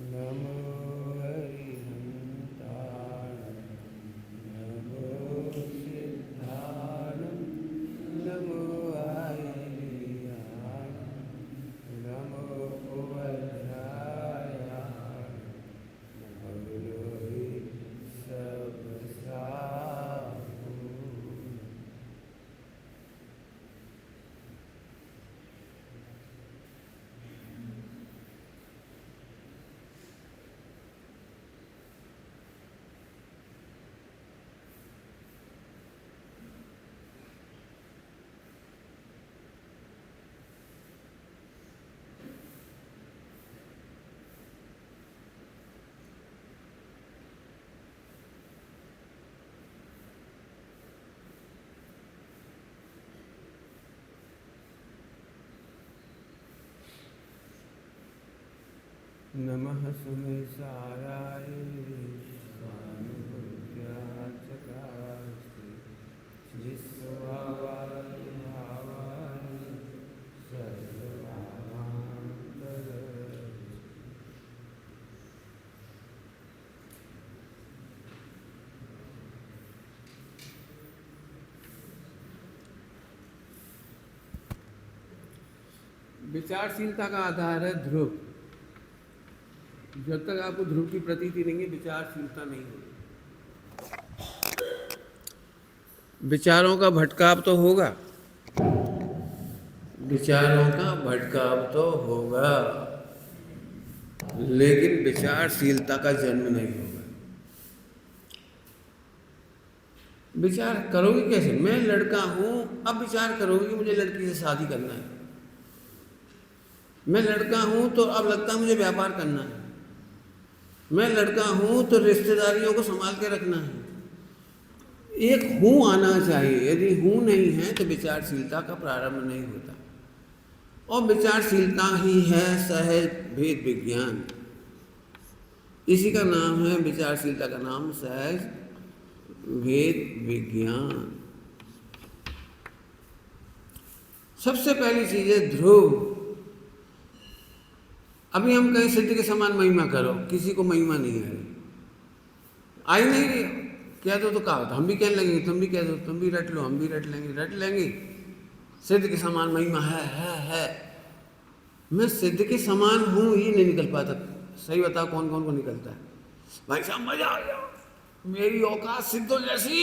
नमो हरिहंताय नमो सिद्धाय नमो आयर्याय नमो उपध्याय नमो सबसाहु। नमः सुमेशाराय स्वानुभूत्याचकास्ति जिस्वावाय भावाय सर्वभावांतर। विचारशीलता का आधार है ध्रुव। जब तक आपको ध्रुव की प्रतीति नहीं है, विचारशीलता नहीं होगी। विचारों का भटकाव तो होगा, विचारों का भटकाव तो होगा, लेकिन विचारशीलता का जन्म नहीं होगा। विचार करोगे कैसे? मैं लड़का हूं, अब विचार करोगे कि मुझे लड़की से शादी करना है। मैं लड़का हूं तो अब लगता है मुझे व्यापार करना है। मैं लड़का हूं तो रिश्तेदारियों को संभाल के रखना है। एक हूं आना चाहिए। यदि हूं नहीं है तो विचारशीलता का प्रारंभ नहीं होता। और विचारशीलता ही है सहज भेद विज्ञान। इसी का नाम है, विचारशीलता का नाम सहज भेद विज्ञान। सबसे पहली चीज है ध्रुव। अभी हम कहीं सिद्ध के समान महिमा करो, किसी को महिमा नहीं है, आई नहीं रही। कह दो तो कहा होता, हम भी कहने लगेंगे, तुम भी कह दो, तुम भी रट लो, हम भी रट लेंगे। सिद्ध के समान महिमा है। मैं सिद्ध के समान हूं ही नहीं निकल पाता। सही बताओ कौन कौन को निकलता है? भाई साहब मजा आ गया, मेरी औकात सिद्धों जैसी,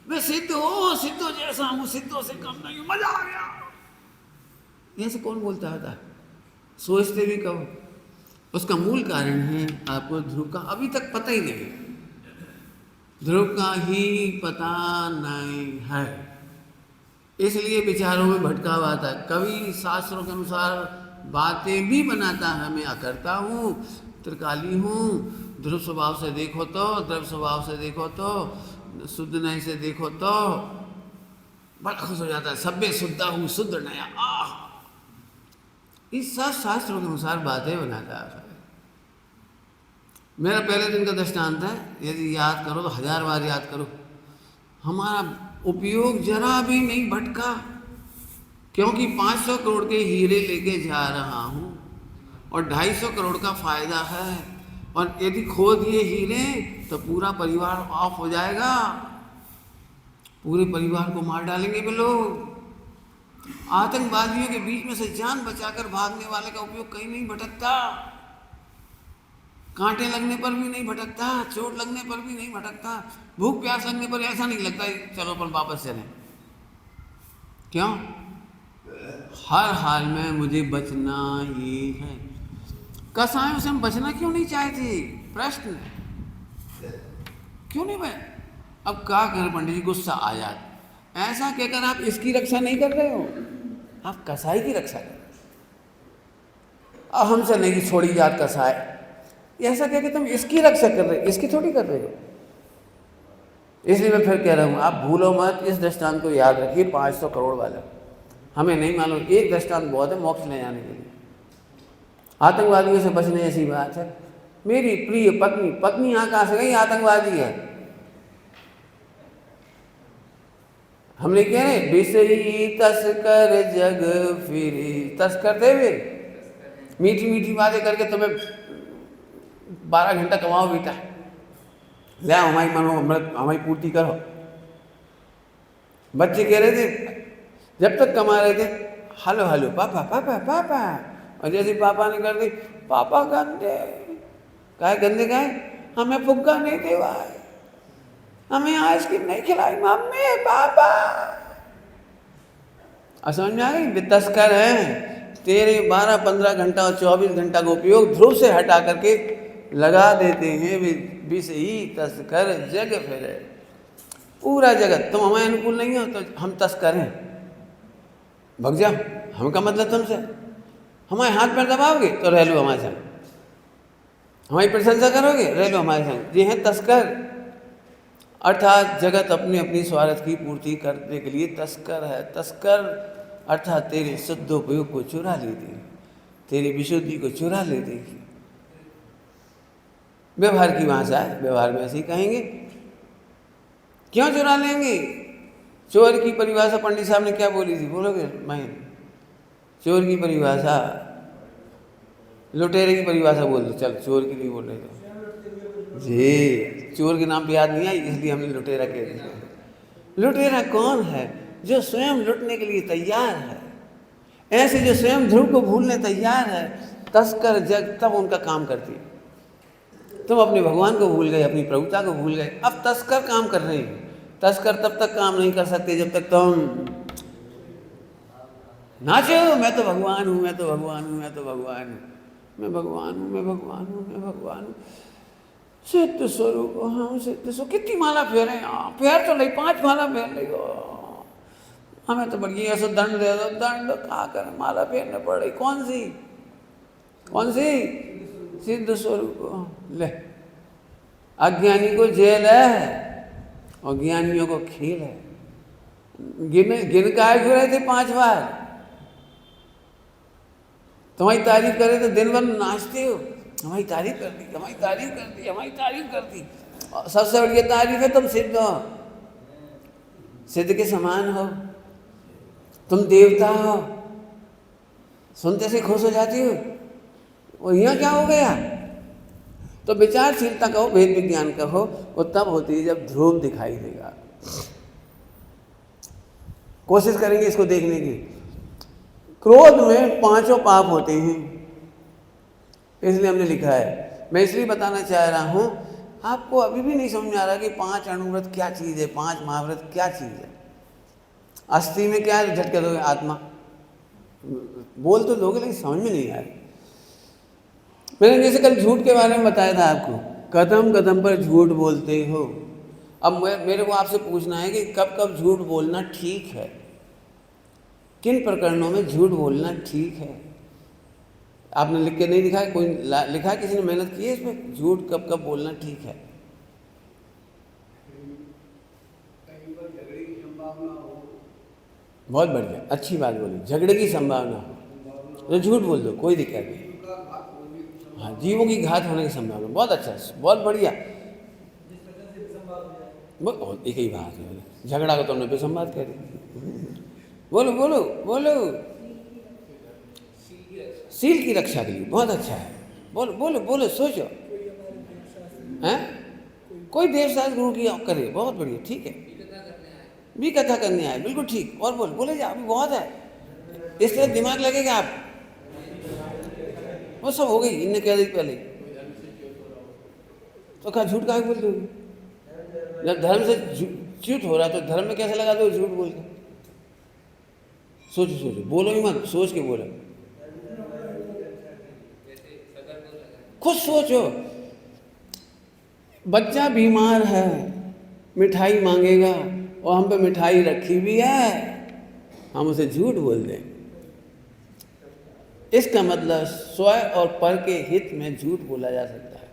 मैं सिद्धों जैसा हूं, सिद्धों से कम नहीं हूं, मजा आ गया। ऐसे कौन बोलता है? सोचते भी कहो। उसका मूल कारण है आपको ध्रुव का अभी तक पता ही नहीं, ध्रुव का ही पता नहीं है, इसलिए विचारों में भटकाव आता है। कवि शास्त्रों के अनुसार बातें भी बनाता है, मैं अकर्ता हूँ, त्रिकाली हूँ, ध्रुव स्वभाव से देखो तो, द्रव्य स्वभाव से देखो तो, शुद्ध नहीं से देखो तो बड़ा खुश हो जाता है। सभ्य शुद्धा हूँ, शुद्ध नया, आह। इस सब शास्त्रों के अनुसार बातें बनाता है। मेरा पहले दिन का दृष्टांत है, यदि याद करो तो 1000 बार याद करो, हमारा उपयोग जरा भी नहीं भटका, क्योंकि 500 करोड़ के हीरे लेके जा रहा हूं और 250 करोड़ का फायदा है। और यदि खो दिए हीरे तो पूरा परिवार ऑफ हो जाएगा, पूरे परिवार को मार डालेंगे वे लोग। आतंकवादियों के बीच में से जान बचाकर भागने वाले का उपयोग कहीं नहीं भटकता, कांटे लगने पर भी नहीं भटकता, चोट लगने पर भी नहीं भटकता, भूख प्यास लगने पर ऐसा नहीं लगता चलो अपन वापस चलें। क्यों? हर हाल में मुझे बचना ही है। कसायों से हम बचना क्यों नहीं चाहते? प्रश्न क्यों नहीं भाई? अब क्या कर पंडित जी, गुस्सा आ जाता। ऐसा कहकर आप इसकी रक्षा नहीं कर रहे हो, आप कसाई की रक्षा कर रहे हो। अब हमसे नहीं छोड़ी जात कसाई, ऐसा कह के तुम इसकी रक्षा कर रहे हो, इसकी थोड़ी कर रहे हो। इसलिए मैं फिर कह रहा हूँ, आप भूलो मत, इस दृष्टांत को याद रखिए। 500 करोड़ वाला हमें नहीं मालूम, एक दृष्टांत बहुत है मोक्ष ले जाने के लिए। आतंकवादियों से बचने ऐसी बात है। मेरी प्रिय पत्नी यहाँ कहाँ से गई? आतंकवादी है। हमने कह रहे बिसरी तस्कर जग फिरी, तस्कर थे वे, मीठी मीठी बातें करके तुम्हें 12 घंटा कमाओ बेटा, ले हमारी मनो अमृत हमारी पूर्ति करो। बच्चे कह रहे थे, जब तक कमा रहे थे, हेलो हेलो पापा पापा पापा, और जैसे पापा ने कर दी, पापा गंदे, काहे गंदे काहे, हमें फुग्गा नहीं देवाए, हमें आइसक्रीम नहीं खिलाई मम्मी पापा। समझ में आ गई? वे तस्कर हैं, तेरे 12-15 घंटा और 24 घंटा का उपयोग ध्रुव से हटा करके लगा देते हैं। वे विष ही तस्कर जग फिरे, पूरा जगत। तुम हमारे अनुकूल नहीं हो तो हम तस्कर हैं, भग जाओ, हमका मतलब तुमसे, हमारे हाथ पैर दबाओगे तो रह लो हमारे संग, हमारी प्रशंसा करोगे रह लो हमारे संग। ये हैं तस्कर, अर्थात जगत अपने अपनी स्वार्थ की पूर्ति करने के लिए तस्कर है। तस्कर अर्थात तेरे शुद्ध उपयोग को चुरा लेती है, तेरी विशुद्धि को चुरा लेती है। व्यवहार की भाषा है, व्यवहार में ऐसे ही कहेंगे। क्यों चुरा लेंगे? चोर की परिभाषा पंडित साहब ने क्या बोली थी, बोलोगे? मैं चोर की परिभाषा, लुटेरे की परिभाषा बोल दो, चल चोर की नहीं बोल रहे थे जी, चोर के नाम पे याद नहीं आई इसलिए हमने लुटेरा कह दिया। लुटेरा कौन है? जो स्वयं लुटने के लिए तैयार है, ऐसे जो स्वयं ध्रुव को भूलने तैयार है। तस्कर जग तब उनका काम करती है। तुम अपने भगवान को भूल गए, अपनी प्रभुता को भूल गए, अब तस्कर काम कर रहे हैं। तस्कर तब तक काम नहीं कर सकते जब तक तुम नाचो, मैं तो भगवान हूँ, मैं तो भगवान हूँ, मैं तो भगवान हूँ, मैं भगवान हूँ, मैं भगवान हूँ, मैं भगवान हूँ, सिद्ध स्वरूप हाँ सिद्ध स्वरूप। कितनी माला फेरे, फेर तो नहीं, 5 माला फेर ली, हमें तो बढ़िया ऐसा दंड दे दो, दंड क्या करें, माला फेरने पड़ रही। कौन सी कौन सी? सिद्ध स्वरूप। ले, अज्ञानी को जेल है और ज्ञानियों को खेल है। गिन काय क्यों रहे थे 5 बार? तुम्हारी तारीफ करे तो दिन भर नाचते हो, हमारी तारीफ कर दी, हमारी तारीफ कर दी, हमारी तारीफ कर दी। और सबसे बढ़िया तारीफ है तुम सिद्ध हो, सिद्ध के समान हो, तुम देवता हो, सुनते से खुश हो जाती हो। और यहाँ क्या हो गया? तो विचारशीलता कहो, भेद विज्ञान कहो, वो तब होती है जब ध्रुव दिखाई देगा। कोशिश करेंगे इसको देखने की। क्रोध में 5 पाप होते हैं, इसलिए हमने लिखा है। मैं इसलिए बताना चाह रहा हूँ, आपको अभी भी नहीं समझ आ रहा कि 5 अणुव्रत क्या चीज़ है, 5 महाव्रत क्या चीज़ है। अस्थि में क्या है, झटके दोगे, आत्मा बोल तो दोगे लेकिन समझ में नहीं आ रही। मैंने जैसे कल झूठ के बारे में बताया था आपको, कदम कदम पर झूठ बोलते हो। अब मेरे को आपसे पूछना है कि कब कब झूठ बोलना ठीक है, किन प्रकरणों में झूठ बोलना ठीक है। आपने लिख के नहीं लिखा है, कोई लिखा है, किसी ने मेहनत की है इसमें, झूठ कब कब बोलना ठीक है। बहुत बढ़िया, अच्छी बात बोली, झगड़े की संभावना हो तो झूठ बोल दो, कोई दिक्कत नहीं। हाँ, जीवों की घात होने की संभावना, बहुत अच्छा, बहुत बढ़िया। एक ही बात है, झगड़ा को तुमने पे संवाद कर दी। बोलो बोलो बोलो, सील की रक्षा के लिए बहुत अच्छा है। बोलो बोलो बोलो, सोचो हैं, कोई देवशास्त्र गुरु की करे, बहुत बढ़िया, ठीक है। भी कथा करने आए, बिल्कुल ठीक। और बोले जा, अभी बहुत है, इस तरह दिमाग लगेगा आप। वो सब हो गई, इनने कह दी पहले, तो कहा झूठ काहे बोल दोगे? जब धर्म से च्युत हो रहा तो धर्म में कैसे लगा दो झूठ बोल के? सोचो सोचो, बोलो ही मत, सोच के बोलो, खुद सोचो। बच्चा बीमार है, मिठाई मांगेगा और हम पे मिठाई रखी भी है, हम उसे झूठ बोल दें, इसका मतलब स्व और पर के हित में झूठ बोला जा सकता है।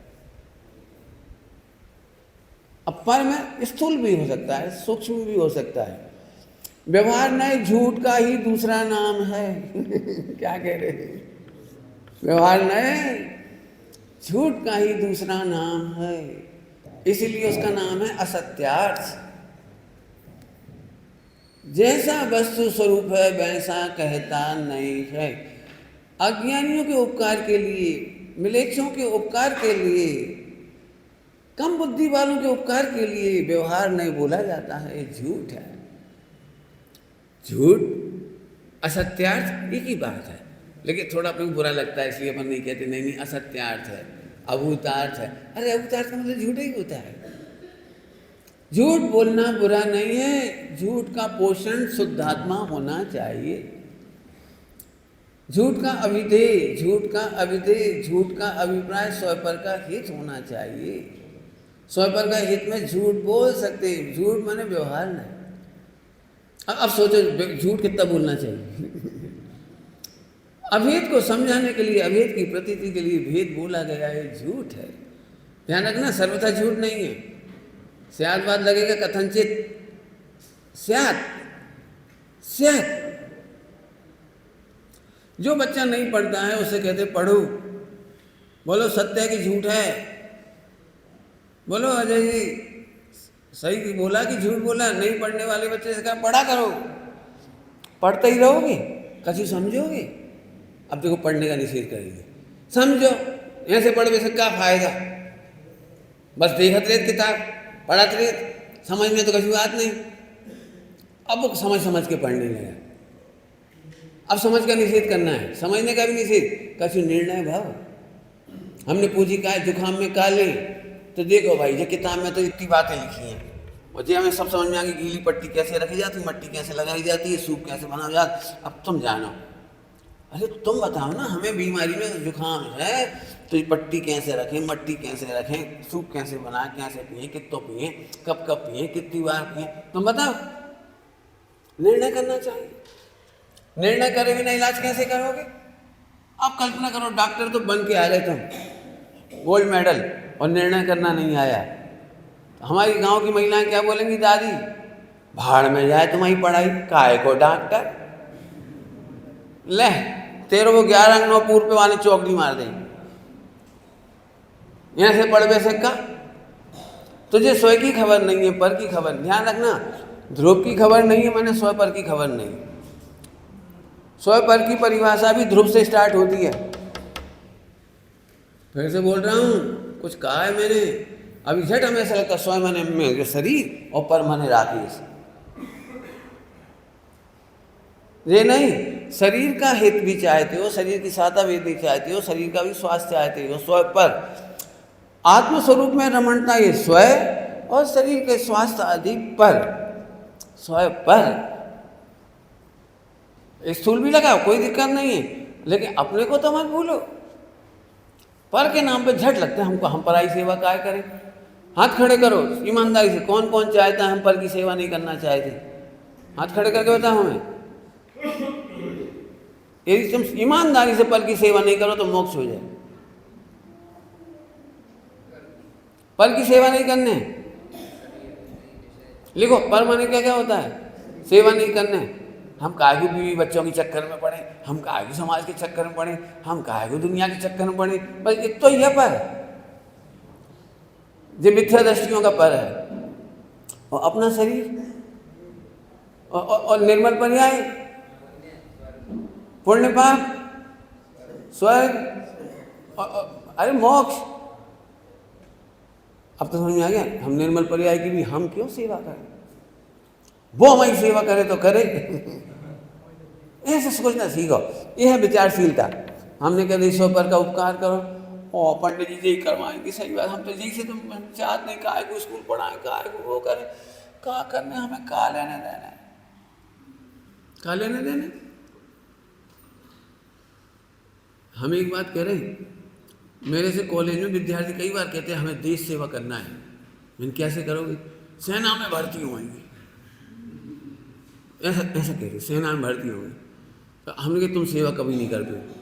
अब पर में स्थूल भी हो सकता है, सूक्ष्म भी हो सकता है। व्यवहार नए झूठ का ही दूसरा नाम है। क्या कह रहे हैं? व्यवहार नए झूठ का ही दूसरा नाम है, इसीलिए उसका नाम है असत्यार्थ। जैसा वस्तु स्वरूप है वैसा कहता नहीं है। अज्ञानियों के उपकार के लिए मिलेच्छों के उपकार के लिए, कम बुद्धि वालों के उपकार के लिए व्यवहार नहीं बोला जाता है, झूठ है। झूठ असत्यार्थ एक ही बात है, लेकिन थोड़ा अपन बुरा लगता है इसलिए अपन नहीं कहते, नहीं नहीं असत्यार्थ है, अभूतार्थ है। अरे अभूतार्थ का मतलब झूठ ही होता है। झूठ बोलना बुरा नहीं है, झूठ का पोषण शुद्धात्मा होना चाहिए। झूठ का अविधेय, झूठ का अविधेय, झूठ का अभिप्राय स्वपर का हित होना चाहिए। स्वपर का हित में झूठ बोल सकते हैं, झूठ माने व्यवहार नहीं। अब सोचो झूठ कितना बोलना चाहिए। अभेद को समझाने के लिए, अभेद की प्रतीति के लिए भेद बोला गया है, झूठ है। ध्यान रखना, सर्वथा झूठ नहीं है। स्यात् बाद लगेगा कथनचित, स्यात् स्यात्। जो बच्चा नहीं पढ़ता है उसे कहते पढ़ो, बोलो सत्य है कि झूठ है, बोलो अजय जी सही बोला कि झूठ बोला। नहीं पढ़ने वाले बच्चे से कहा पढ़ा करो, पढ़ते ही रहोगे, कभी समझोगे। अब देखो पढ़ने का निषेध करेंगे, समझो ऐसे पढ़ने से क्या फायदा, बस देखत रहे किताब, पढ़त रहे, समझ में तो कभी बात नहीं। अब वो समझ समझ के पढ़ने लगा। अब समझ का निषेध करना है, समझने का भी निषेध, कछु निर्णय भाव। हमने पूछी का जुकाम में काले, तो देखो भाई ये किताब में तो इतनी बातें लिखी हैं, और जी हमें सब समझ में आ गई, गीली पट्टी कैसे रखी जाती, मट्टी कैसे लगाई जाती है, सूप कैसे बनाया जाता। अब तुम जानो, अरे तुम बताओ ना, हमें बीमारी में जुकाम है तो ये पट्टी कैसे रखें, मट्टी कैसे रखें, सूप कैसे बनाए, कैसे पिए, कितो पिए, कब कब पिए, कितनी बार पिए, तुम बताओ। निर्णय करना चाहिए। निर्णय करे बिना इलाज कैसे करोगे? आप कल्पना करो डॉक्टर तो बन के आ गए तुम, गोल्ड मेडल, और निर्णय करना नहीं आया। तो हमारी गांव की महिलाएं क्या बोलेंगी, दादी भाड़ में जाए तुम्हारी पढ़ाई, काहे को डॉक्टर, ले तेरे को 11 अंक 9 पूर्व पे वाले चौकड़ी मार देंगे, यहाँ से पढ़ वैसे का। तुझे स्वयं की खबर नहीं है, पर की खबर। ध्यान रखना, ध्रुव की खबर नहीं है माने स्वयं पर की खबर नहीं। स्वयं पर की परिभाषा भी ध्रुव से स्टार्ट होती है। फिर से बोल रहा हूँ, कुछ कहा है मैंने अभी झट, हमें ऐसा लगता स्वयं माने में शरीर और पर माने राकेश। ये नहीं, शरीर का हित भी चाहते हो, शरीर की सहायता भी चाहते हो, शरीर का भी स्वास्थ्य चाहते हो, स्वयं पर। आत्मस्वरूप में रमणता ये स्वयं, और शरीर के स्वास्थ्य आदि पर, स्वयं पर। स्थूल भी लगाओ कोई दिक्कत नहीं है, लेकिन अपने को तो मत भूलो। पर के नाम पे झट लगता है हमको, हम पराई सेवा काय करें। हाथ खड़े करो ईमानदारी से, कौन कौन चाहता है हम पर की सेवा नहीं करना चाहते, हाथ खड़े करके बताओ हमें। यदि तुम ईमानदारी से पर की सेवा नहीं करो तो मोक्ष हो जाए। पर की सेवा नहीं करने, लिखो पर माने क्या क्या होता है, सेवा नहीं करने। हम काहे को बीवी बच्चों के चक्कर में पड़े, हम काहे को समाज के चक्कर में पड़े, हम काहे को दुनिया के चक्कर में पड़े, बस इतना ही है पर, जो मिथ्या दृष्टियों का पर है। और अपना शरीर और निर्मल पर्याय, पुण्य पाप, स्वर्ग, अरे मोक्ष। अब तो समझ में आ गया, हम निर्मल पर्याय की भी हम क्यों सेवा करें, वो हमारी सेवा करे तो करे। ऐसे सोचना सीखो, यह है विचारशीलता। हमने कहा ईश्वर पर का उपकार करो, और पंडित जी यही करवाएंगे, सही बात, हम तो यही से तुम चाहते नहीं, काहे को स्कूल पढ़ाएं, काहे को वो करें, क्या करने, हमें क्या लेने देना है, क्या लेने देने। हम एक बात करें, मेरे से कॉलेज में विद्यार्थी कई बार कहते हैं हमें देश सेवा करना है। मैंने कैसे करोगे, सेना में भर्ती होंगे, ऐसा ऐसा कह रहे, सेना में भर्ती होंगे। तो हमने कहा तुम सेवा कभी नहीं कर पाओगे,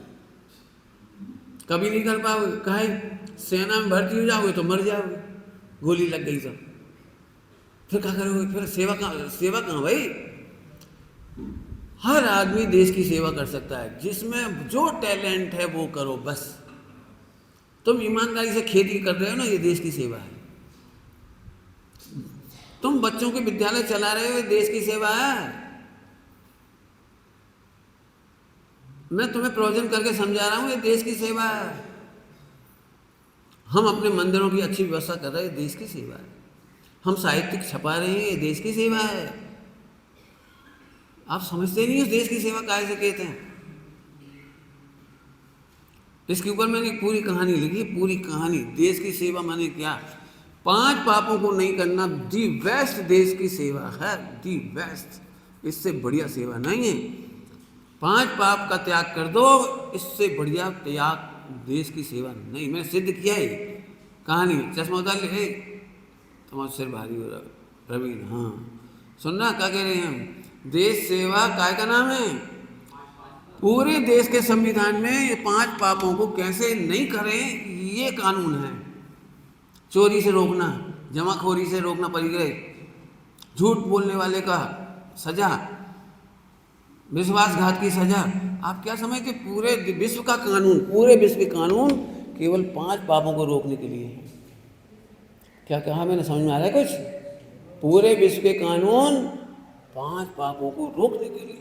कभी नहीं कर पाओगे। काहे, सेना में भर्ती हो जाओगे तो मर जाओगे, गोली लग गई तो फिर क्या करोगे, फिर सेवा कहाँ भाई। हर आदमी देश की सेवा कर सकता है, जिसमें जो टैलेंट है वो करो बस। तुम ईमानदारी से खेती कर रहे हो ना, ये देश की सेवा है। तुम बच्चों के विद्यालय चला रहे हो, ये देश की सेवा है। मैं तुम्हें प्रवचन करके समझा रहा हूं, ये देश की सेवा है। हम अपने मंदिरों की अच्छी व्यवस्था कर रहे हैं, देश की सेवा है। हम साहित्यिक छपा रहे हैं, ये देश की सेवा है। आप समझते नहीं हो देश की सेवा काहे से कहते हैं। इसके ऊपर मैंने एक पूरी कहानी लिखी, पूरी कहानी। देश की सेवा माने क्या? 5 पापों को नहीं करना दी बेस्ट देश की सेवा है, दी बेस्ट। इससे बढ़िया सेवा नहीं है। 5 पाप का त्याग कर दो, इससे बढ़िया त्याग देश की सेवा नहीं। मैंने सिद्ध किया है कहानी। चश्मा उतार ले, तुम्हारा सिर भारी हो रहा प्रवीण। हाँ सुनना क्या कह रहे हैं हम। देश सेवा काय का नाम है? पूरे देश के संविधान में ये 5 पापों को कैसे नहीं करें ये कानून है। चोरी से रोकना, जमाखोरी से रोकना, परिग्रह, झूठ बोलने वाले का सजा, विश्वासघात की सजा। आप क्या समझते? पूरे विश्व का कानून, पूरे विश्व के कानून केवल 5 पापों को रोकने के लिए है। क्या कहा मैंने? समझ में आ रहा है कुछ? पूरे विश्व के कानून 5 पापों को रोकने के लिए।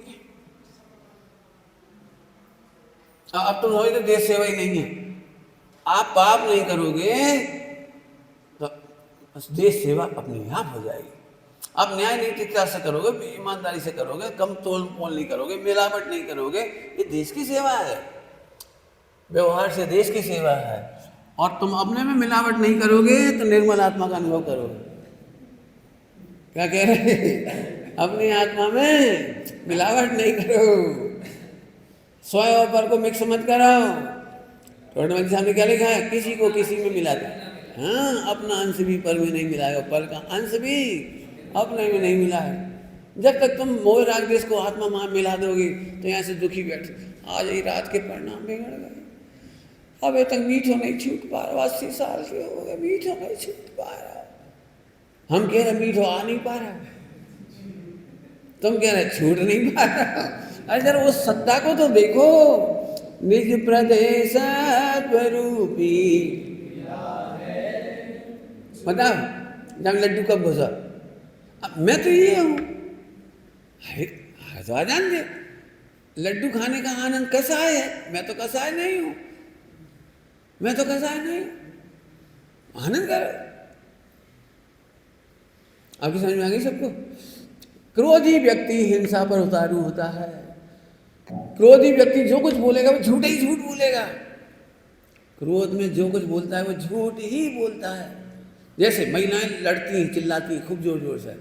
अब तो समझते देश सेवा ही नहीं है। आप पाप नहीं करोगे तो देश सेवा अपने आप हो जाएगी। आप न्याय नैतिकता से करोगे, ईमानदारी से करोगे, कम तोल मोल नहीं करोगे, मिलावट नहीं करोगे, ये देश की सेवा है। व्यवहार से देश की सेवा है। और तुम अपने में मिलावट नहीं करोगे तो निर्मल आत्मा का अनुभव करोगे। क्या कह रहे? अपनी आत्मा में मिलावट नहीं करो, स्वयं और पर को मिक्स मत कराओ। टोटमल साहब ने क्या लिखा है? किसी को किसी में मिला दो। हाँ, अपना अंश भी पर में नहीं मिलाएगा, पर का अंश भी अपने में नहीं मिला है। जब तक तुम मोह राग देश को आत्मा में मिला दोगे तो यहाँ से दुखी बैठे, आज ही रात के परिणाम बिगड़ गए। अबे तक मीठो नहीं छूट पा रहा, 80 साल के हो गए, मीठो नहीं छूट पा रहा। हम कह रहे मीठो आ नहीं पा रहा, तुम कह रहे छूट नहीं पा रहा। अगर उस सत्ता को तो देखो, निज प्रदेश स्वरूपी। बताओ जब लड्डू कब घुसा? अब मैं तो ये हूँ, तो जान दे लड्डू खाने का आनंद कैसा है। मैं तो कसाय नहीं हूँ, मैं तो कसाय नहीं हूँ। आनंद करो। आपकी समझ में आ गई सबको? क्रोधी व्यक्ति हिंसा पर उतारू होता है। क्रोधी व्यक्ति जो कुछ बोलेगा वो झूठ ही झूठ बोलेगा। क्रोध में जो कुछ बोलता है वो झूठ ही बोलता है। जैसे महिलाएं लड़ती हैं, चिल्लाती हैं खूब जोर जोर से,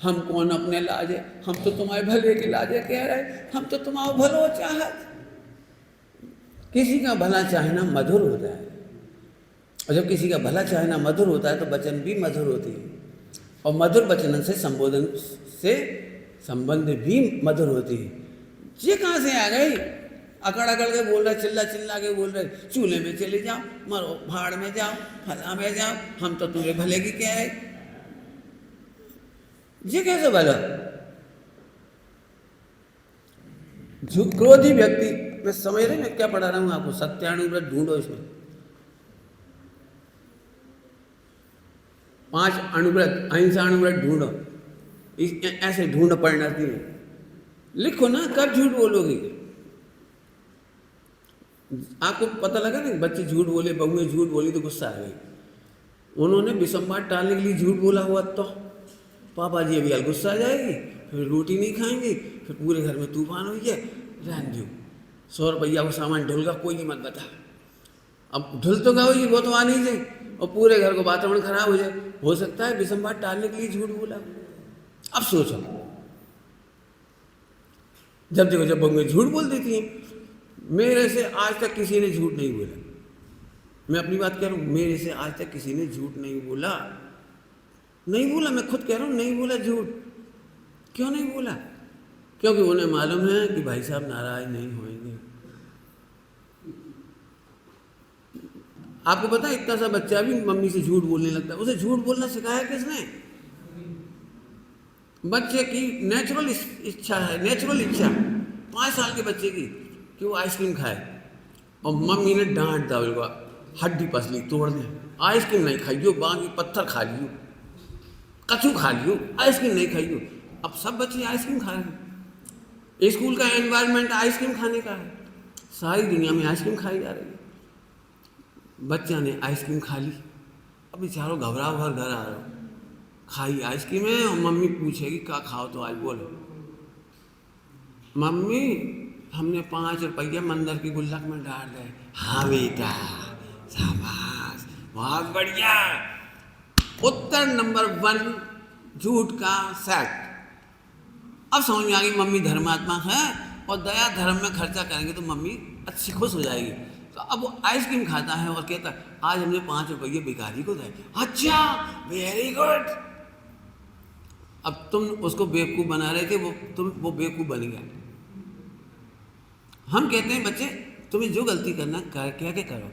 हम कौन अपने लाजे, हम तो तुम्हारे भले के लाजे कह रहे, हम तो तुम्हारा भलो चाहत। किसी का भला चाहना मधुर होता है, और जब किसी का भला चाहना मधुर होता है तो वचन भी मधुर होते हैं, और मधुर वचन से संबोधन से संबंध भी मधुर होती है। ये कहाँ से आ गई? अकड़ अकड़ के बोल रहे, चिल्ला चिल्ला के बोल रहे, चूल्हे में चले जाओ, मरो भाड़ में जाओ, फला में जाओ, हम तो तुम्हें भले की क्या है। ये कैसे भला? क्रोधी व्यक्ति, मैं समझ रहे मैं क्या पढ़ा रहा हूं आपको? सत्यानुव्रत ढूंढो इसमें। 5 अनुव्रत, अहिंसा अनुव्रत ढूंढो। ऐसे ढूंढ पढ़ना चाहिए, लिखो ना, कब झूठ बोलोगे? आपको पता लगा ना, बच्चे झूठ बोले, बहुएं झूठ बोली तो गुस्सा आ गई। उन्होंने विसंवाद टालने के लिए झूठ बोला हुआ, तो पापा जी अभी गुस्सा आ जाएगी, फिर रोटी नहीं खाएंगे, फिर पूरे घर में तूफान हो जाए। रहने दो, 100 रुपया को सामान ढुल, कोई नहीं मत बता। अब ढुल तो गई, वो तो आ नहीं जाए, और पूरे घर को वातावरण खराब हो जाए। हो सकता है विसंवाद टालने के लिए झूठ बोला। अब सोचो, जब देखो जब बहुएं झूठ बोल देती हैं। मेरे से आज तक किसी ने झूठ नहीं बोला, मैं अपनी बात कह रहा हूँ, मेरे से आज तक किसी ने झूठ नहीं बोला। नहीं बोला, मैं खुद कह रहा हूँ, नहीं बोला झूठ। क्यों नहीं बोला? क्योंकि उन्हें मालूम है कि भाई साहब नाराज नहीं होंगे। आपको पता है, इतना सा बच्चा भी मम्मी से झूठ बोलने लगता है। उसे झूठ बोलना सिखाया किसने? बच्चे की नेचुरल इच्छा है, नेचुरल इच्छा 5 साल के बच्चे की कि वो आइसक्रीम खाए, और मम्मी ने डांट दिया, बोलवा हड्डी पसली तोड़ दे, आइसक्रीम नहीं खाइयो, बाकी पत्थर खा लियो, कचू खा लियो, आइसक्रीम नहीं खाइयो। अब सब बच्चे आइसक्रीम खा रहे हैं। स्कूल का एनवायरनमेंट आइसक्रीम खाने का है, सारी दुनिया में आइसक्रीम खाई जा रही है। बच्चा ने आइसक्रीम खा ली। अब बेचारो घबरा भर घर आ रहा, खाई आइसक्रीम है और मम्मी पूछेगी क्या खाओ तो आज बोलो। मम्मी हमने 5 रुपये मंदिर की गुल्लक में डाल दे। हाँ बेटा, शाबाश, बहुत बढ़िया। उत्तर नंबर 1 झूठ का सेट। अब समझ में आ गई मम्मी धर्मात्मा है और दया धर्म में खर्चा करेंगे तो मम्मी अच्छी खुश हो जाएगी। तो अब वो आइसक्रीम खाता है और कहता है आज हमने 5 रुपये भिखारी को दिए। अच्छा, वेरी गुड। अब तुम उसको बेवकूफ़ बना रहे थे, वो बेवकूफ़ बन गया। हम कहते हैं बच्चे तुम्हें जो गलती करना क्या क्या करो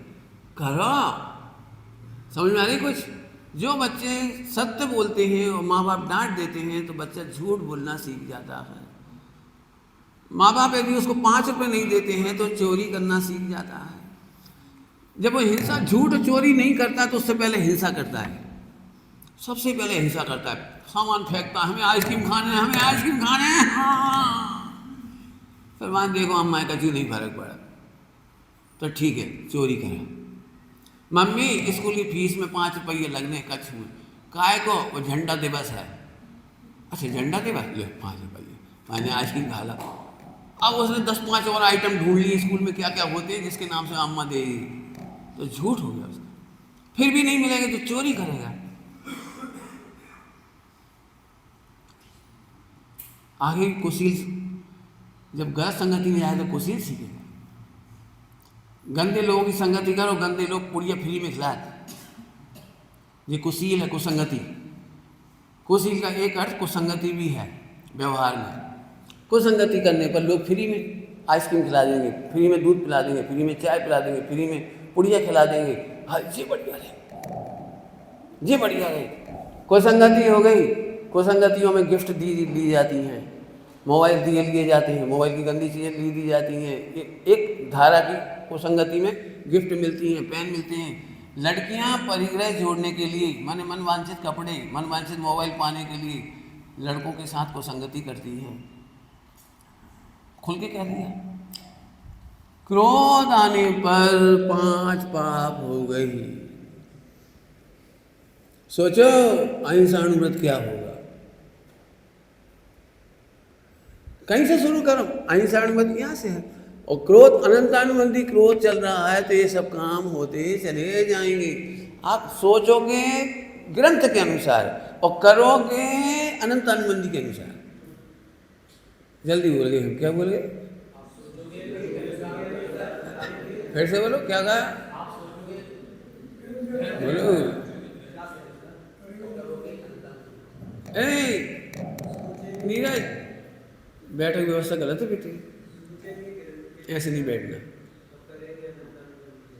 करो। समझ में आ रही कुछ? जो बच्चे सत्य बोलते हैं और माँ बाप डांट देते हैं तो बच्चा झूठ बोलना सीख जाता है। माँ बाप यदि उसको 5 रुपये नहीं देते हैं तो चोरी करना सीख जाता है। जब वो हिंसा झूठ चोरी नहीं करता तो उससे पहले हिंसा करता है, सबसे पहले हिंसा करता है, सामान फेंकता, हमें आइसक्रीम खाने हैं, हमें आइसक्रीम खाने हैं। हाँ। फिर वहाँ देखो अम्मा का क्यों नहीं फर्क पड़ा, तो ठीक है चोरी करें। मम्मी स्कूल की फीस में 5 रुपये लगने कच्छ में, काय को वो झंडा दिवस है। अच्छा झंडा दिवस, ले 5 रुपये, मैंने आइसक्रीम खा ला। अब उसने 10-5 और आइटम ढूंढ लिए स्कूल में क्या क्या होते हैं जिसके नाम से अम्मा दे, तो झूठ हो गया उसका। फिर भी नहीं मिलेगा तो चोरी करेगा। आगे कुशील, जब गलत संगति में जाए तो कुशील सीखेगा। गंदे लोगों की संगति करो, गंदे लोग पुड़िया फ्री में खिलाते। ये कुशील है, कुसंगति। कुशील का एक अर्थ कुसंगति भी है व्यवहार में। कुसंगति करने पर लोग फ्री में आइसक्रीम खिला देंगे, फ्री में दूध पिला देंगे, फ्री में चाय पिला देंगे, फ्री में पुड़िया खिला देंगे। हाँ ये बढ़िया रहे, ये बढ़िया रहे। कुसंगति हो गई। कुसंगतियों में गिफ्ट दी जाती हैं, मोबाइल लिए जाते हैं, मोबाइल की गंदी चीज़ें दी जाती हैं। एक धारा की कुसंगति में गिफ्ट मिलती हैं, पेन मिलते हैं। लड़कियां परिग्रह जोड़ने के लिए, माने मनवांछित कपड़े, मनवांछित मोबाइल पाने के लिए लड़कों के साथ कुसंगति करती हैं। खुल के कह दिया। क्रोध आने पर 5 पाप हो गई। सोचो अहिंसाणुव्रत क्या होगा। कहीं से शुरू करो, अहिंसाणुव्रत यहाँ से है। और क्रोध अनंतानुबंधी क्रोध चल रहा है तो ये सब काम होते चले जाएंगे। आप सोचोगे ग्रंथ के अनुसार और करोगे अनंतानुबंधी के अनुसार। जल्दी बोल गए हम, क्या बोल गए? फिर से बोलो, क्या कहा? बोलो। नीरज, बैठक व्यवस्था गलत है बेटे, ऐसे नहीं बैठना।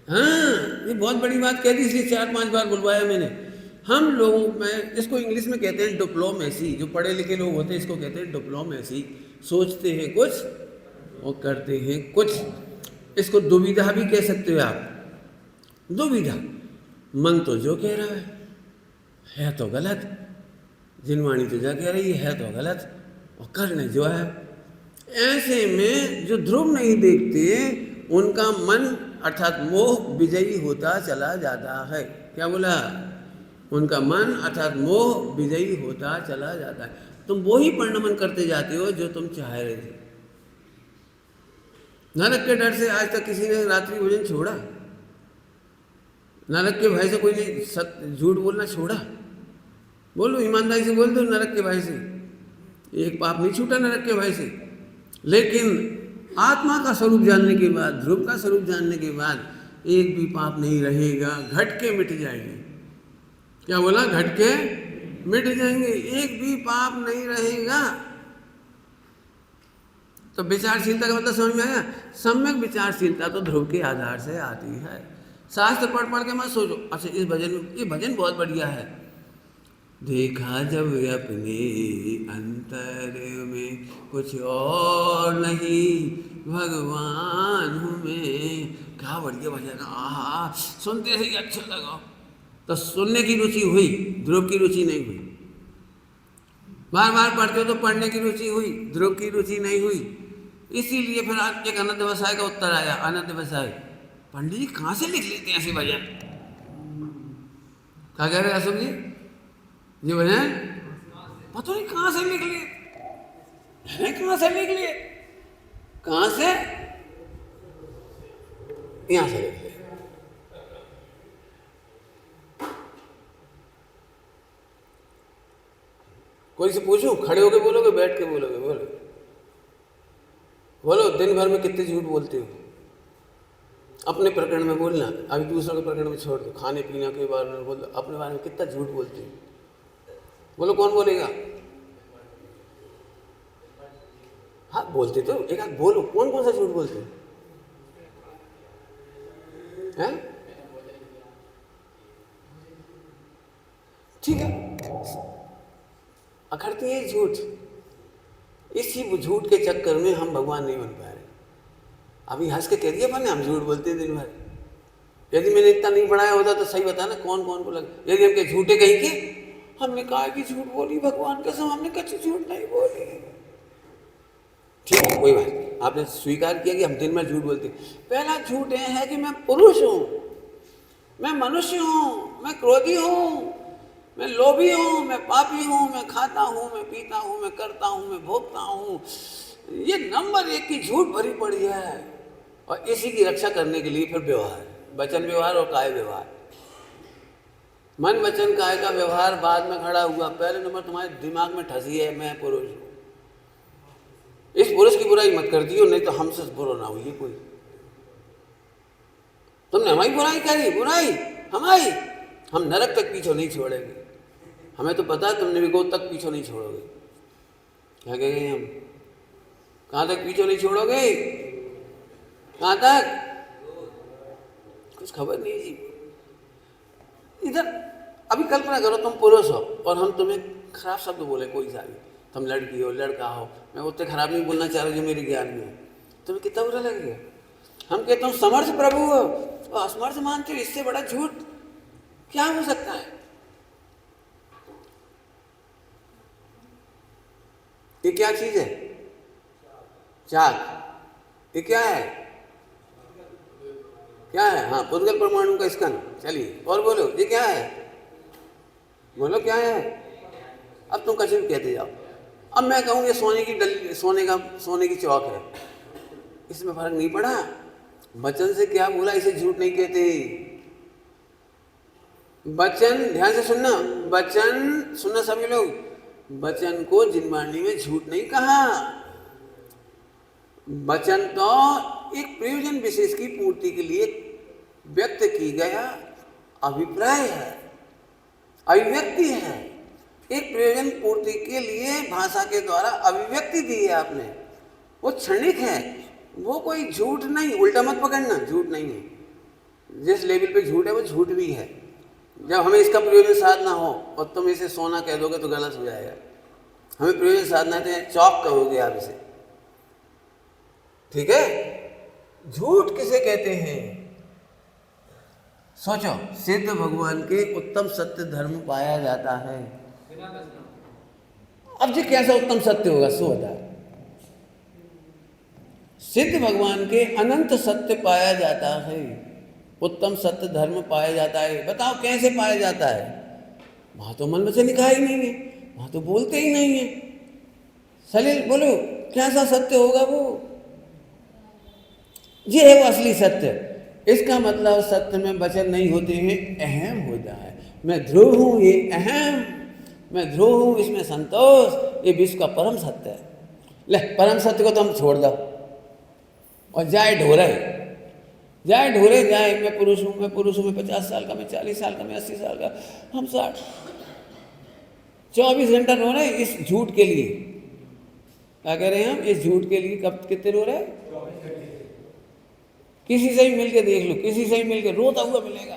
हाँ ये बहुत बड़ी बात कह दी, इसलिए 4-5 बार बुलवाया मैंने। हम लोगों में इसको इंग्लिश में कहते हैं डिप्लोमेसी। जो पढ़े लिखे लोग होते हैं इसको कहते हैं डिप्लोमेसी। सोचते हैं कुछ और करते हैं कुछ। इसको दुविधा भी कह सकते हो आप। दुविधा, मन तो जो कह रहा है तो गलत, जिनवाणी तो जो कह रही है तो गलत, और करने जो है। ऐसे में जो ध्रुव नहीं देखते उनका मन अर्थात मोह विजयी होता चला जाता है। क्या बोला? उनका मन अर्थात मोह विजयी होता चला जाता है। तुम वो ही परिणमन करते जाते हो जो तुम चाह रहे थे। नरक के डर से आज तक किसी ने रात्रि भोजन छोड़ा? नरक के भय से कोई ने झूठ बोलना छोड़ा? बोलो ईमानदारी से बोल दो, नरक के भय से एक पाप नहीं छूटा नरक के भय से। लेकिन आत्मा का स्वरूप जानने के बाद, ध्रुव का स्वरूप जानने के बाद एक भी पाप नहीं रहेगा, घट के मिट जाएंगे। क्या बोला? घट के मिट जाएंगे, एक भी पाप नहीं रहेगा। तो विचारशीलता का मतलब समझ में आया? सम्यक विचारशीलता तो ध्रुव के आधार से आती है। शास्त्र पढ़ के मत सोचो अच्छा इस भजन में, ये भजन बहुत बढ़िया है। देखा जब अपने अंतर में कुछ और नहीं, भगवान हूँ मैं। क्या बढ़िया भजन, आहा सुनते ही अच्छा लगा। तो सुनने की रुचि हुई, ध्रुव की रुचि नहीं हुई। बार बार पढ़ते हो तो पढ़ने की रुचि हुई, ध्रुव की रुचि नहीं हुई। इसीलिए फिर एक अनंत व्यवसाय का उत्तर आया। अनंत व्यवसाय पंडित जी कहाँ से लिख लेते हैं ऐसे भजन? क्या कह रहे हैं अशोक जी? ये भजन पता नहीं कहाँ से लिख लिए, कहाँ से लिख लिए, कहाँ से? यहां से लिख लिए। कोई से पूछूं, खड़े होके बोलोगे, बैठ के बोलोगे? बोलो बोलो, दिन भर में कितने झूठ बोलते हो? अपने प्रकरण में बोलना, अभी दूसरों के प्रकरण में छोड़ दो। खाने पीने के बारे में बोल दो, अपने बारे में कितना झूठ बोलते हो? बोलो कौन बोलेगा? हाँ बोलते तो एक आध बोलो, कौन कौन सा झूठ बोलते हैं? ठीक है, अखड़ती है झूठ। इसी झूठ के चक्कर में हम भगवान नहीं बन पा रहे। अभी हंस के कह दिया बने, हम झूठ बोलते हैं दिन भर। यदि मैंने इतना नहीं पढ़ाया होता तो सही बताना कौन कौन बोला। यदि हम के झूठे कहीं के, हमने कहा कि झूठ बोली, भगवान कसम हमने कच्ची झूठ नहीं बोली। ठीक है, कोई बात नहीं, आपने स्वीकार किया कि हम दिन में झूठ बोलते। पहला झूठ यह है कि मैं पुरुष हूं, मैं मनुष्य हूं, मैं क्रोधी हूं, मैं लोभी हूं, मैं पापी हूं, मैं खाता हूं, मैं पीता हूं, मैं करता हूं, मैं भोगता हूं। ये नंबर 1 की झूठ भरी पड़ी है। और इसी की रक्षा करने के लिए फिर व्यवहार, वचन व्यवहार और काय व्यवहार। मन वचन काय का व्यवहार बाद में खड़ा हुआ, पहले नंबर तुम्हारे दिमाग में ठसी है मैं पुरुष हूं। इस पुरुष की बुराई मत कर दियो, नहीं तो हमसे बुरा ना हुई कोई। तुमने हमारी बुराई करी, बुराई हमारी, हम नरक तक पीछे नहीं छोड़ेंगे। हमें तो पता है तुम निविगोद तक पीछे नहीं छोड़ोगे। क्या कहेंगे हम? कहाँ तक पीछे नहीं छोड़ोगे? कहाँ तक? कुछ खबर नहीं जी। इधर अभी कल्पना करो तुम पुरुष हो और हम तुम्हें खराब शब्द बोले कोई सा भी, तुम लड़की हो लड़का हो, मैं उतने खराब नहीं बोलना चाह रहा जो मेरे ज्ञान में है, तुम्हें कितना बुरा लगेगा? हम कहते हो समर्थ प्रभु हो और असमर्थ मानते हो, इससे बड़ा झूठ क्या हो सकता है? ये क्या चीज है? चाक। ये क्या है? क्या है? हाँ, पुद्गल परमाणु का स्कंद। चलिए और बोलो, ये क्या है? बोलो क्या है? अब तुम कच्छ भी कहते जाओ। अब मैं कहूँ ये सोने की डली, सोने की चौक है, इसमें फर्क नहीं पड़ा। वचन से क्या बोला, इसे झूठ नहीं कहते। वचन ध्यान से सुनना, वचन सुनना सभी लोग, वचन को जिनवाणी में झूठ नहीं कहा। वचन तो एक प्रयोजन विशेष की पूर्ति के लिए व्यक्त की गया अभिप्राय है, अभिव्यक्ति है। एक प्रयोजन पूर्ति के लिए भाषा के द्वारा अभिव्यक्ति दी है आपने, वो क्षणिक है, वो कोई झूठ नहीं। उल्टा मत पकड़ना, झूठ नहीं है। जिस लेवल पे झूठ है वो झूठ भी है। जब हमें इसका प्रयोजन साधना हो और तुम इसे सोना कह दोगे तो गलत हो जाएगा। हमें प्रयोजन साधना है, चौक कहोगे आप इसे, ठीक है? झूठ किसे कहते हैं? सोचो, सिद्ध भगवान के उत्तम सत्य धर्म पाया जाता है। अब जी कैसा उत्तम सत्य होगा सो बता। सिद्ध भगवान के अनंत सत्य पाया जाता है, उत्तम सत्य धर्म पाया जाता है। बताओ कैसे पाया जाता है? वहां तो मन में से निकाह ही नहीं है, वहां तो बोलते ही नहीं है। सलील बोलो कैसा सत्य होगा वो? ये है वो असली सत्य। इसका मतलब सत्य में वचन नहीं होते हैं, अहम होता है। मैं ध्रुव हूं, ये अहम, मैं ध्रुव हूं, इसमें संतोष, ये विश्व का परम सत्य है। ले, परम सत्य को तो हम छोड़ दो और जाए ढोरे, जाए ढोरे जाए। मैं पुरुष हूं, मैं पुरुष हूं, मैं 50 साल का, मैं 40 साल का, मैं 80 साल का, हम 60। 24 घंटा रो रहे इस झूठ के लिए। क्या कह रहे हैं हम? इस झूठ के लिए कब कितने रो रहे हैं? किसी से ही मिलके देख लो, किसी से ही मिलके रोता हुआ मिलेगा।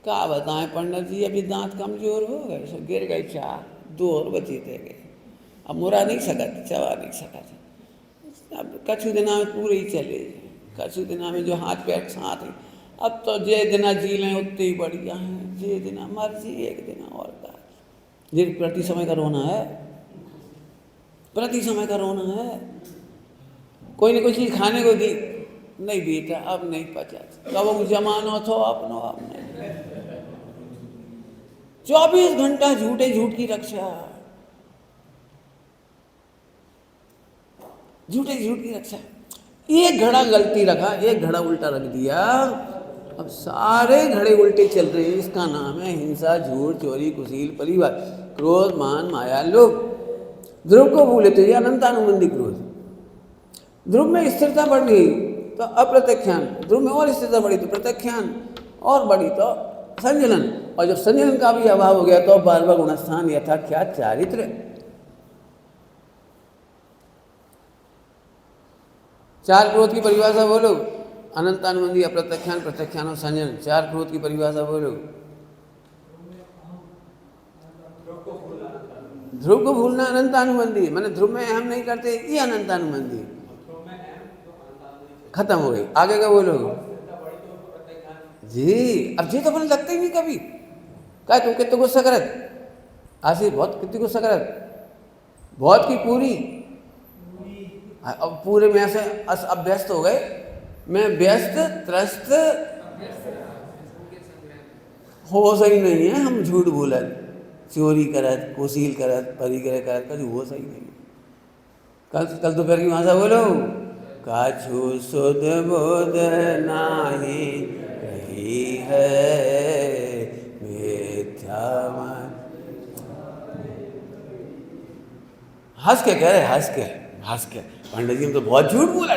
क्या बताएं पंडित जी, अभी दांत कमजोर हो गए, सब गिर गए, 4 2 और बची थे गए, अब मुरा नहीं सका, चबा नहीं सका। अब कछु दिना में पूरे ही चले, कछु दिना में जो हाथ पैर साथ हैं। अब तो जे दिना जी लें उतने ही बढ़िया हैं, जे दिना मर्जी एक दिन और का। ये प्रति समय का रोना है, प्रति समय का रोना है। कोई ना कोई चीज़ खाने को दी, नहीं बेटा अब नहीं पचा, कब जमानो थो अपनो अब नहीं। 24 घंटा झूठे झूठ की रक्षा, झूठे झूठ की रक्षा। एक घड़ा गलती रखा, एक घड़ा उल्टा रख दिया, अब सारे घड़े उल्टे चल रहे हैं। इसका नाम है हिंसा, झूठ, चोरी, कुशील, परिवार, क्रोध, मान, माया, लोभ। ध्रुव को भूले तो ये अनंतानुबंधी क्रोध। ध्रुव में स्थिरता बढ़ गई तो अप्रत्यख्यान, ध्रुव में और स्थिरता बढ़ी तो प्रत्यख्यान, और बढ़ी तो संजलन, और जब संजलन का भी अभाव हो गया तो बार गुणस्थान यथा क्या चारित्र। चार क्रोध की परिभाषा बोलो, अनंतानुबंधी, अप्रत्यख्यान, प्रत्यख्यान और संजलन। चार क्रोध की परिभाषा बोलो। ध्रुव को भूलना अनंतानुबंधी, मैंने ध्रुव में अहम नहीं करते, ये अनंतानुबंधी। खत्म हो गई, आगे का बोलो जी। अब जी तो अपने लगते ही नहीं कभी। क्या तुम कितने गुस्सा करत आशीष, बहुत कितनी गुस्सा करत, बहुत की पूरी। अब पूरे में ऐसे अभ्यस्त हो गए, मैं व्यस्त त्रस्त हो सही नहीं है। हम झूठ बोलत, चोरी करत, कुशील करत, परिग्रह करत, कभी हो सही नहीं। कल दोपहर की भाषा बोलो, काछु सुध बोध नाही रही है मिथ्या मन। हंस के कह रहे, हंस के पंडित जी तो बहुत झूठ बोला,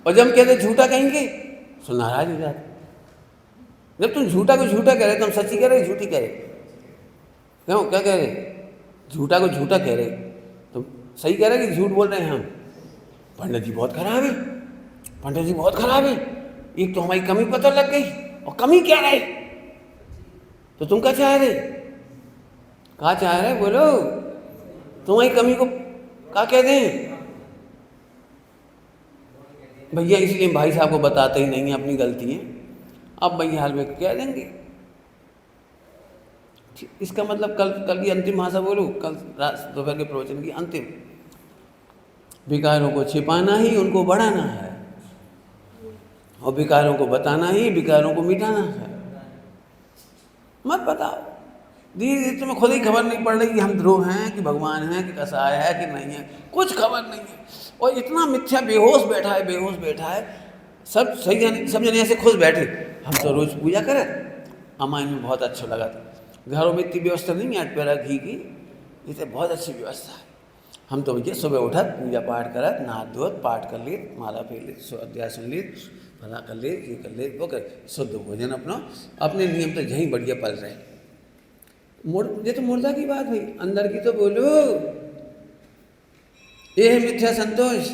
और जब कहते झूठा कहेंगे तो नाराज हो जाते। जब तुम झूठा को झूठा कह रहे, तुम सच्ची कह रहे, झूठी कह रहे, क्यों क्या कह रहे? झूठा को झूठा कह रहे, तुम सही कह रहे कि झूठ बोल रहे हैं हम। पंडित जी बहुत खराब है, पंडित जी बहुत खराब है। एक तो हमारी कमी पता लग गई, और कमी क्या है? तो तुम क्या चाह रहे? कहा चाह रहे बोलो, तुम्हारी कमी को क्या कह दें भैया? इसलिए भाई साहब को बताते ही नहीं है अपनी गलती है। अब भैया हाल में कह देंगे। इसका मतलब कल की अंतिम भाषा बोलूं, कल दोपहर के प्रवचन की अंतिम, विकारों को छिपाना ही उनको बढ़ाना है, और विकारों को बताना ही विकारों को मिटाना है। मत बताओ, धीरे धीरे तुम्हें खुद ही खबर नहीं पड़ रही कि हम ध्रुव हैं कि भगवान हैं कि कसाय है कि नहीं है, कुछ खबर नहीं है। और इतना मिथ्या बेहोश बैठा है, सब सही जाने, सब जने ऐसे खुश बैठे। हम तो रोज़ पूजा करें, हमारे में बहुत अच्छा लगा था। घरों में इतनी व्यवस्था नहीं है 8 पैरा घी की, इसे बहुत अच्छी व्यवस्था है। हम तो भैया सुबह उठत, पूजा पाठ करत, नहा धोत, पाठ कर ले, माला फेर ले, अध्याय सुन ले, फला कर ले, ये कर ले, वो कर, शुद्ध भोजन अपने नियम तो यहीं बढ़िया पल रहे। ये तो मुर्दा की बात हुई, अंदर की तो बोलो। ये है मिथ्या संतोष।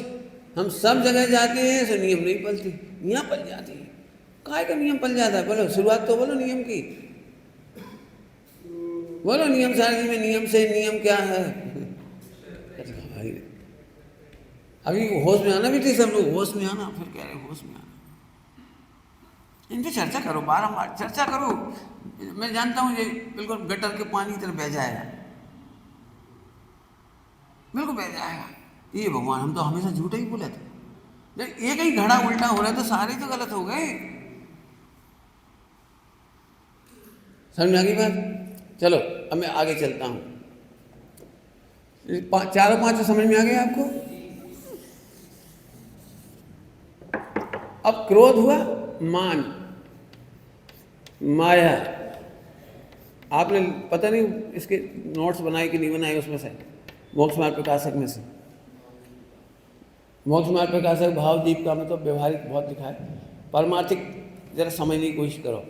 हम सब जगह जाते हैं, सो नियम नहीं पलती, यहाँ पल जाती है। काय का नियम पल जाता है? बोलो शुरुआत तो बोलो नियम की, बोलो नियम सारणी में नियम से नियम क्या है? अभी होश में आना भी थे सब लोग, होश में आना, फिर कह रहे होश में आना। इनसे चर्चा करो, बारंबार चर्चा करो। मैं जानता हूँ ये बिल्कुल गटर के पानी की तरह बह जाएगा, बिल्कुल बह जाएगा। ये भगवान, हम तो हमेशा झूठे ही बोले थे। जब एक ही घड़ा उल्टा हो रहा है तो सारे तो गलत हो गए। समझ में आ गई बात? चलो अब मैं आगे चलता हूँ। चारों पांचों समझ में आ गए आपको? अब क्रोध हुआ, मान, माया। आपने पता नहीं इसके नोट्स बनाए कि नहीं बनाए, उसमें से मोक्ष मार्ग प्रकाशक में से, मोक्ष मार्ग प्रकाशक भावदीप का मतलब व्यवहारिक बहुत लिखा है, पारमार्थिक जरा समझने की कोशिश करो।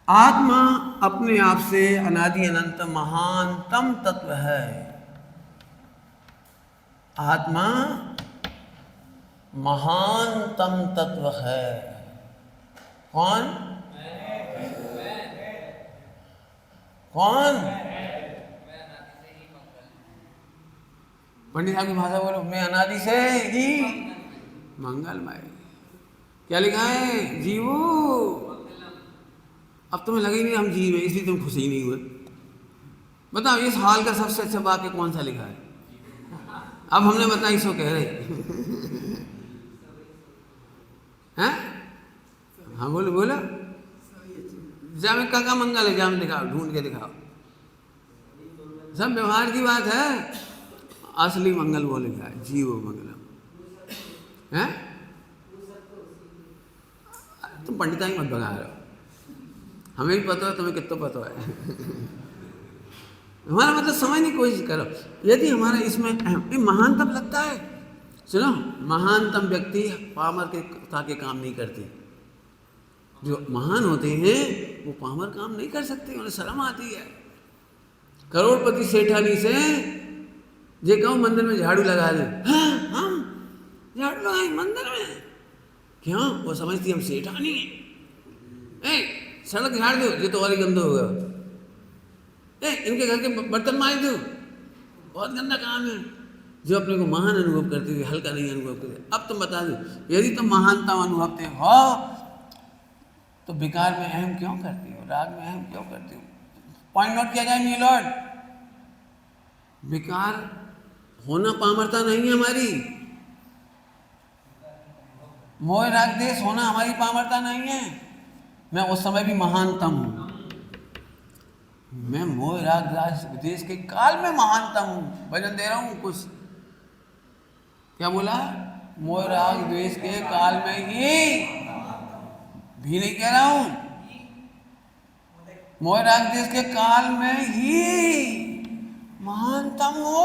आत्मा अपने आप से अनादि अनंत महानतम तत्व है। आत्मा महानतम तत्व है। कौन? कौन? पंडित साहब की भाषा बोलो, मैं अनादि से ही मंगलमय। क्या लिखा है? जीवो। अब तुम्हें लगे नहीं हम जीव है, इसलिए तुम खुश ही नहीं हुए। बताओ इस हाल का सबसे अच्छा वाक्य कौन सा लिखा है? अब हमने बताई सो कह रहे हैं। हाँ बोलो बोलो, जामे काका मंगल है, जामे दिखाओ, ढूंढ के दिखाओ। सब व्यवहार की बात है, असली मंगल वो लिखा है, जीव मंगलम है। तुम पंडिताई मत बना रहे हो, हमें भी पता है, तुम्हें कितना पता है। हमारा मतलब समझने की कोशिश करो। यदि हमारा इसमें महानतम लगता है, सुनो, महानतम व्यक्ति पामर के ताकि काम नहीं करते। जो महान होते हैं वो पामर काम नहीं कर सकते, उन्हें शर्म आती है। करोड़पति सेठानी से जे कहूँ मंदिर में झाड़ू लगा दे, हाँ हम झाड़ू लगाए मंदिर में, क्यों? वो समझती हम सेठानी हैं। सड़क झाड़ दो, ये तो और ही गंदा होगा। इनके घर के बर्तन मांज दो, बहुत गंदा काम है। जो अपने को महान अनुभव करते थे, हल्का नहीं अनुभव करते। अब तुम बता दो, यदि तुम महानता अनुभवते हो तो विकार में अहम क्यों करती हो, राग में अहम क्यों करती हो? पॉइंट नोट किया जाए मी लॉर्ड, विकार होना पामरता नहीं है हमारी, मोह राग देश होना हमारी पामरता नहीं है। मैं उस समय भी महानतम हूँ, मैं मोह राग देश के काल में महानतम हूँ। भजन दे रहा हूँ कुछ, क्या बोला? मोह राग द्वेष के काल में ही भी नहीं कह रहा हूँ, मोह राग द्वेष के काल में ही महानतम हो।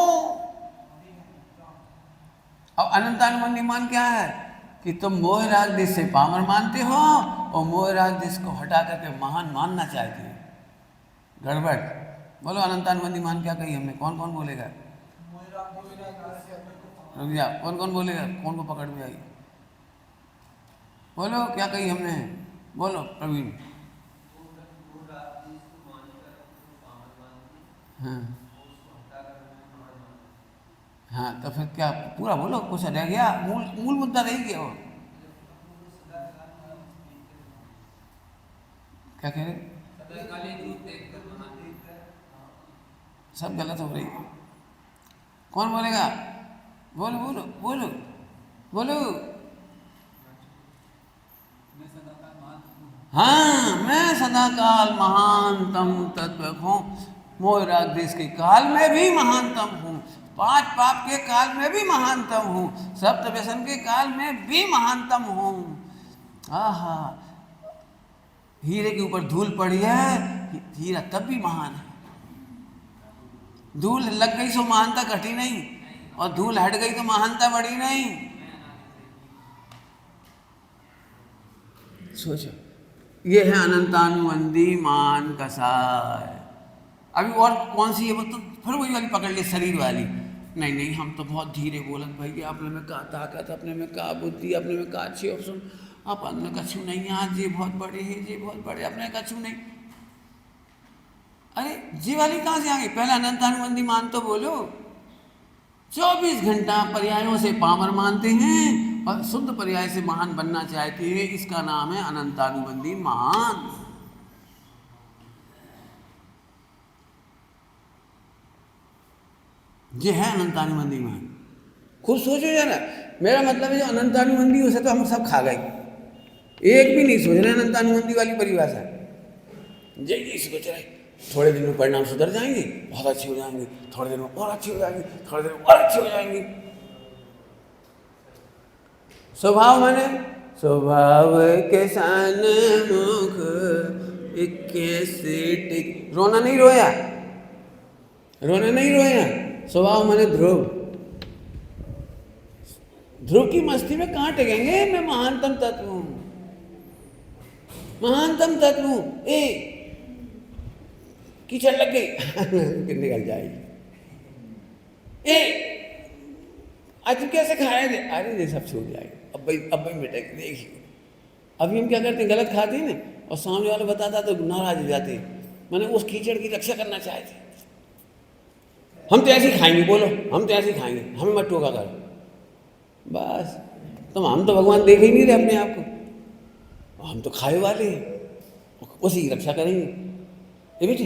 अब अनंतानुबंधी मान क्या है कि तुम मोह राग द्वेष से पामर मानते हो और मोह राग द्वेष को हटा करके महान मानना चाहते हो। गड़बड़। बोलो अनंतानुबंधी मान क्या कही हमने? कौन कौन बोलेगा? रुक जा, कौन कौन बोलेगा? कौन को पकड़ में आई? बोलो क्या कही हमने? बोलो प्रवीण। हाँ हाँ, तो फिर क्या पूरा बोलो, कुछ रह गया? मूल मुद्दा रह गया। वो क्या कह रहे? सब गलत हो रही है। कौन बोलेगा? बोलो बोलो बोलो बोलो। हाँ, मैं सदाकाल महानतम तत्व हूँ, मोह राग देश के काल में भी महानतम हूँ, पांच पाप के काल में भी महानतम हूँ, सप्त व्यसन के काल में भी महानतम हूँ। आहा, हीरे के ऊपर धूल पड़ी है, हीरा तब भी महान है। धूल लग गई तो महानता घटी नहीं, और धूल हट गई तो महानता बढ़ी नहीं। सोचो, ये है अनंतानुबंधी मान का सार। अभी और कौन सी है? वो तो फिर वही वाली पकड़ ली, शरीर वाली। नहीं नहीं, हम तो बहुत धीरे बोलत भाई, अपने में का ताकत, अपने में का बुद्धि, अपने में का अच्छी ऑप्शन, अपन में कछु नहीं, आज ये बहुत बड़े हैं, ये बहुत बड़े, अपने कछु नहीं। अरे जी वाली कहाँ से आ गई? पहले अनंतानुबंधी मान तो बोलो। 24 घंटा पर्यायों से पामर मानते हैं और शुद्ध पर्याय से महान बनना चाहते हैं, इसका नाम है अनंतानुबंधी मान। ये है अनंतानुबंधी मान। खूब सोचो जरा, मेरा मतलब है जो अनंतानुबंधी उसे तो हम सब खा गए, एक भी नहीं सोच रहे अनंतानुबंधी वाली परिभाषा। यही सोच रहे थोड़े दिन में परिणाम सुधर जाएंगे, बहुत अच्छे हो जाएंगे, थोड़े दिन में और अच्छे हो जाएंगे, थोड़े दिन में और अच्छे हो जाएंगे। स्वभाव माने स्वभाव के सान मुख कैसे टिक। रोना नहीं रोया, रोना नहीं रोया। स्वभाव माने ध्रुव, ध्रुव की मस्ती में कहाँ टिकेंगे? मैं महानतम तत्व हूँ, महानतम तत्व हूँ। कीचड़ लग गई निकल जाएगी। आज तुम कैसे खाए थे? अरे ये सब छूट जाएगा, अब भाई मिटेगा, देखिए। अभी हम क्या करते हैं, गलत खाते हैं ना, और सामने वाला बताता तो नाराज हो जाते हैं। मैंने उस कीचड़ की रक्षा करना चाहते, हम तो ऐसे ही खाएंगे, बोलो हम तो ऐसे ही खाएंगे, हमें मत टोका करो बस। तो हम तो भगवान देख ही नहीं रहे अपने आप को, हम तो खाए वाले हैं, उसी की रक्षा करेंगे। ये बेटे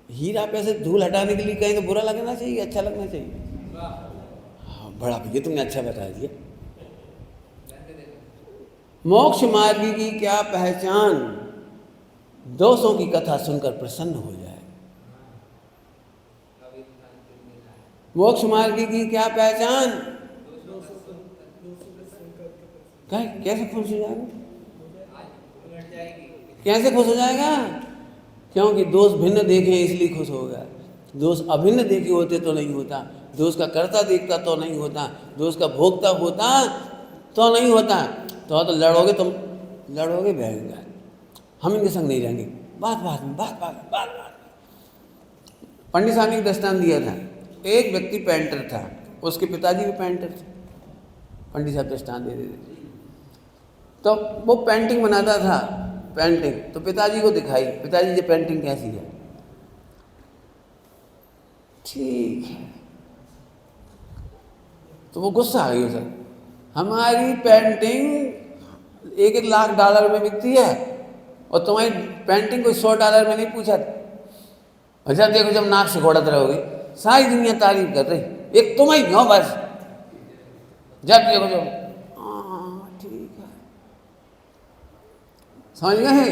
हीरा पे से धूल हटाने के लिए कहीं तो बुरा लगना चाहिए, अच्छा लगना चाहिए। हाँ, बड़ा भैया तुमने अच्छा बता दिया। मोक्ष मार्गी की क्या पहचान, दोषों की कथा सुनकर प्रसन्न हो जाए। मोक्ष मार्गी की क्या पहचान, कैसे खुश हो जाएगा, कैसे खुश हो जाएगा? क्योंकि दोष भिन्न देखे इसलिए खुश होगा। दोष अभिन्न देखे होते तो नहीं होता, दोष का कर्ता देखता तो नहीं होता, दोष का भोगता होता तो नहीं होता। तो लड़ोगे, तुम लड़ोगे बहन, हम इनके संग नहीं रहेंगे, बात बात में बात बात बात बात। पंडित साहब ने एक दृष्टांत दिया था। एक व्यक्ति पेंटर था, उसके पिताजी भी पेंटर थे। पंडित साहब दृष्टांत दे देते, तो वो पेंटिंग बनाता था, पेंटिंग तो पिताजी को दिखाई, पिताजी ये पेंटिंग कैसी है? ठीक है। तो वो गुस्सा आ गई उसे, हमारी पेंटिंग 1-1 लाख डॉलर में बिकती है और तुम्हारी पेंटिंग कोई $100 में नहीं पूछा। अच्छा देखो, जब नाक से घोड़त रहोगे सारी दुनिया तारीफ कर रही, एक तुम ही हो बस। जब देखो जो ठीक है, समझ गए?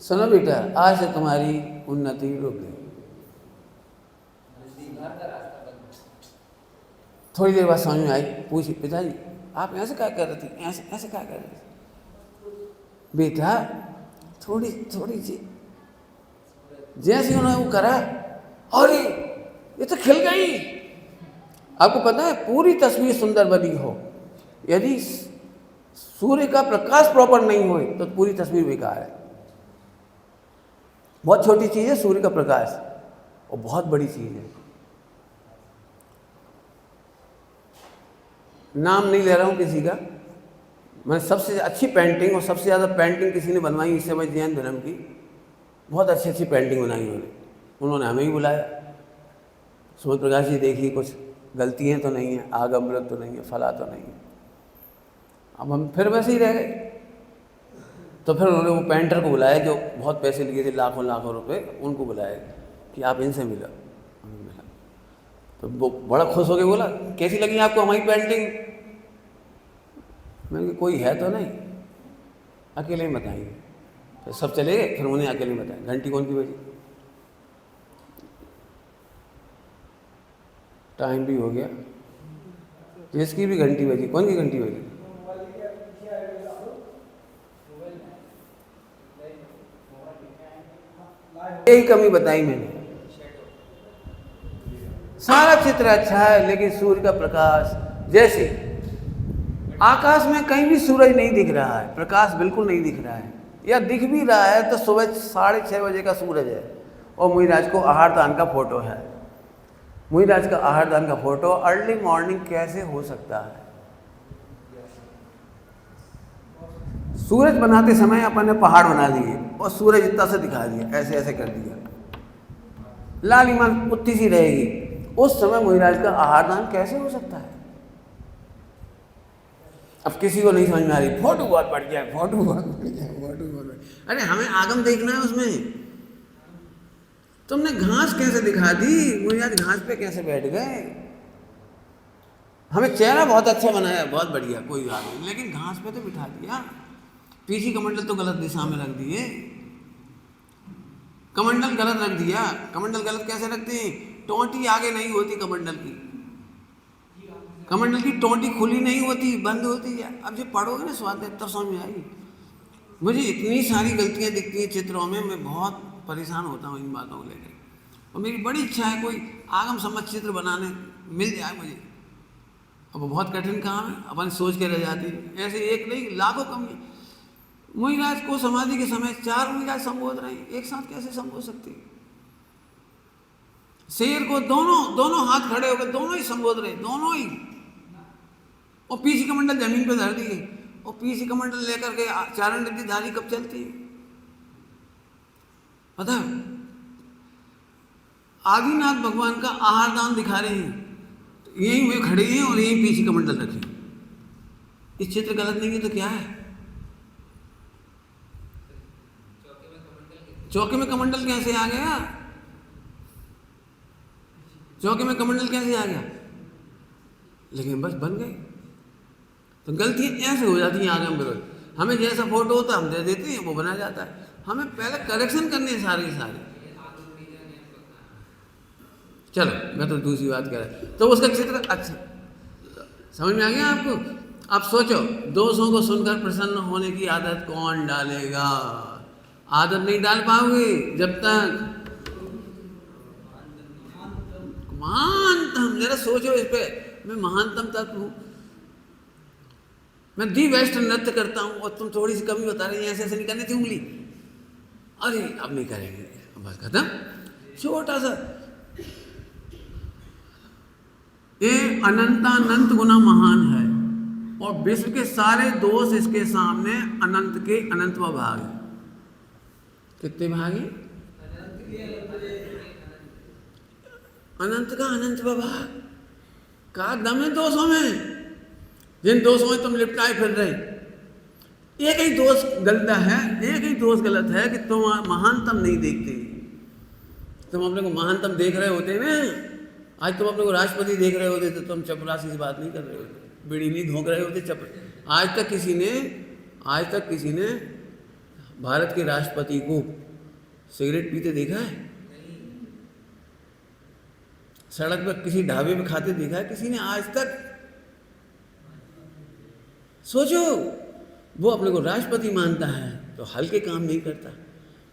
सुनो बेटा, आज से तुम्हारी उन्नति रुक गई। थोड़ी देर बाद समझ में आई, पूछी, पिताजी आप ऐसे क्या कर रहे थे, ऐसे ऐसे क्या कर रहे थे? बेटा थोड़ी थोड़ी सी जैसे उन्होंने वो करा, अरे ये तो खिल गई। आपको पता है पूरी तस्वीर सुंदर बनी हो, यदि सूर्य का प्रकाश प्रॉपर नहीं हो तो पूरी तस्वीर बेकार है। बहुत छोटी चीज है सूर्य का प्रकाश, और बहुत बड़ी चीज है। नाम नहीं ले रहा हूं किसी का, मैं सबसे अच्छी पेंटिंग और सबसे ज़्यादा पेंटिंग किसी ने बनवाई इस समय जैन धर्म की, बहुत अच्छी अच्छी पेंटिंग बनाई उन्होंने हमें ही बुलाया। सूर्य प्रकाश जी देखिए कुछ गलतियाँ तो नहीं है, आग अमृत तो नहीं है, फला तो नहीं है। अब हम फिर वैसे ही रह गए। तो फिर उन्होंने वो पेंटर को बुलाया जो बहुत पैसे लिए थे, लाखों लाखों रुपए, उनको बुलाया कि आप इनसे मिलो। तो वो बड़ा खुश हो के बोला, कैसी लगी आपको हमारी पेंटिंग? मैंने कहा कोई है तो नहीं, अकेले ही बताएंगे। तो सब चले गए, फिर उन्हें अकेले बताया। घंटी कौन की बजी? टाइम भी हो गया, जिसकी भी घंटी बजी। कौन की घंटी बजी? यही कमी बताई मैंने। सारा चित्र अच्छा है, लेकिन सूर्य का प्रकाश, जैसे आकाश में कहीं भी सूरज नहीं दिख रहा है, प्रकाश बिल्कुल नहीं दिख रहा है, या दिख भी रहा है तो सुबह 6:30 बजे का सूरज है और मुहिराज को आहार दान का फोटो है। मुहिराज का आहार दान का फोटो अर्ली मॉर्निंग कैसे हो सकता है? सूरज बनाते समय अपन ने पहाड़ बना दिए और सूरज इतना से दिखा दिया, ऐसे ऐसे कर दिया, लालिमा उतनी सी रहेगी। उस समय मुहिराज का आहार दान कैसे हो सकता है? अब किसी को नहीं समझ में आ रही, फोटो बहुत बढ़ गया, फोटो बहुत बढ़ गया, फोटो बहुत बढ़ गया। अरे हमें आगम देखना है उसमें। तुमने घास कैसे दिखा दी, मुहिराज घास पे कैसे बैठ गए? हमें चेहरा बहुत अच्छा बनाया, बहुत बढ़िया, कोई बात नहीं, लेकिन घास पे तो बिठा दिया। पीछे कमंडल तो गलत दिशा में रख दिए, कमंडल गलत रख दिया। कमंडल गलत कैसे रखते हैं? टोंटी आगे नहीं होती कमंडल की, कमंडल की टोंटी खुली नहीं होती, बंद होती है। अब जो पढ़ोगे ना स्वाध्याय तब समझ में आएगी। मुझे इतनी सारी गलतियां दिखती हैं चित्रों में, मैं बहुत परेशान होता हूँ इन बातों को लेकर। और मेरी बड़ी इच्छा है कोई आगम समझ चित्र बनाने मिल जाए मुझे। अब बहुत कठिन काम है, अपन सोच के रह जाती है। ऐसे एक नहीं, लाखों कमी। मुहिराज को समाधि के समय 4 मुहिराज संबोध रहे, एक साथ कैसे संबोध सकती? शेर को दोनों हाथ खड़े हो गए, दोनों ही संबोध रहे, दोनों ही। और पीछे कमंडल जमीन पे धर दिए, और पीछे कमंडल लेकर के चारण रिद्धिधारी कब चलती है पता? आदिनाथ भगवान का आहार दान दिखा रहे हैं, तो यहीं वे खड़े हैं और यहीं पीछे कमंडल रखे। इस चित्र गलत नहीं है तो क्या है? चौके में कमंडल कैसे आ गया? चौके में कमंडल कैसे आ गया? लेकिन बस बन गए। तो गलती ऐसे हो जाती है आगम बदल। हमें जैसा फोटो होता है हम दे देते हैं, वो बना जाता है। हमें पहले करेक्शन करनी है सारे के सारे। चलो मैं तो दूसरी बात कह रहा। तो उसका चित्र अच्छा समझ में आ गया आपको? अब सोचो, दोषों को सुनकर प्रसन्न होने की आदत कौन डालेगा? आदत नहीं डाल पाओगे जब तक महानतम। जरा सोचो इस पे, मैं महानतम तत्व हूं, मैं दी बेस्ट नृत्य करता हूं और तुम थोड़ी सी कमी बता रही हैं, ऐसे ऐसे नहीं करनी थी उंगली, अरे अब नहीं करेंगे, बस खत्म। छोटा सा ये अनंतानंत गुना महान है और विश्व के सारे दोष इसके सामने अनंत के अनंतवा भाग है। कितने भाग हैं? अनंत का अनंतवा भाग का दम है दोषों में। जिन दोषों में तुम लिपटाए फिर रहे, एक ही दोष गलत है, एक ही दोष गलत है कि तुम महानतम नहीं देखते। तुम अपने को महानतम देख रहे होते ना, आज तुम अपने को राष्ट्रपति देख रहे होते तो तुम चपरासी से बात नहीं कर रहे होते, बीड़ी नहीं धोंक रहे होते आज तक किसी ने भारत के राष्ट्रपति को सिगरेट पीते देखा है? सड़क पर किसी ढाबे में खाते देखा है किसी ने आज तक? सोचो, वो अपने को राष्ट्रपति मानता है तो हल्के काम नहीं करता,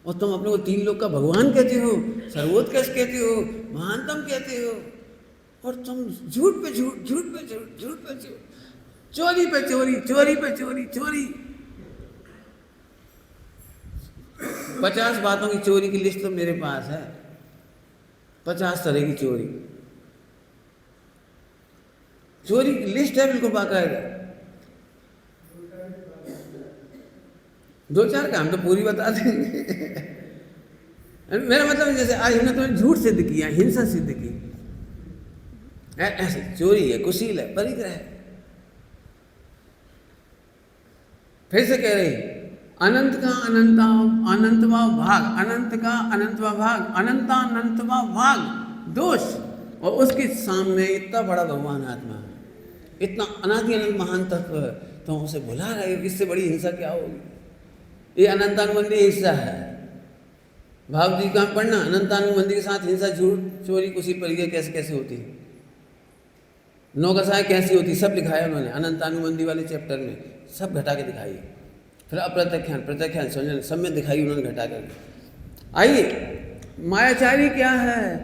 और तुम अपने को 3 लोग का भगवान कहते हो, सर्वोत्कृष्ट कहते हो, महानतम कहते हो, और तुम झूठ पे झूठ, झूठ पे झूठ, झूठ पे झूठ, चोरी पे चोरी, चोरी पे चोरी, चोरी। 50 बातों की चोरी की लिस्ट तो मेरे पास है, 50 तरह की चोरी की लिस्ट है बिल्कुल बाकायदा। 2-4 काम तो पूरी बता देंगे। मेरा मतलब जैसे आज हमने तुम्हें झूठ सिद्ध किया, हिंसा सिद्ध की, ऐसे चोरी है, कुशील है, परिग्रह है। फिर से कह रही, अनंत का अनंतवा भाग, अनंत का अनंतवा भाग, अनंतानंतवा भाग दोष, और उसके सामने इतना बड़ा भगवान आत्मा, इतना अनादि अनंत महान तत्व है, तो उसे भुला रहे हो। इससे बड़ी हिंसा क्या होगी? ये अनंतानुबंधी हिंसा है। भाव जी का पढ़ना, अनंतानुबंधी के साथ हिंसा, झूठ, चोरी, कुशील, परिग्रह कैसे कैसे होती है, नौकसाएँ कैसी होती, सब लिखाया उन्होंने अनंतानुबंधी वाले चैप्टर में, सब घटा के दिखाई। फिर अप्रत्यख्यान, प्रत्यख्यान, संयोजन, सब में दिखाई उन्होंने घटा कर। आइए, मायाचारी क्या है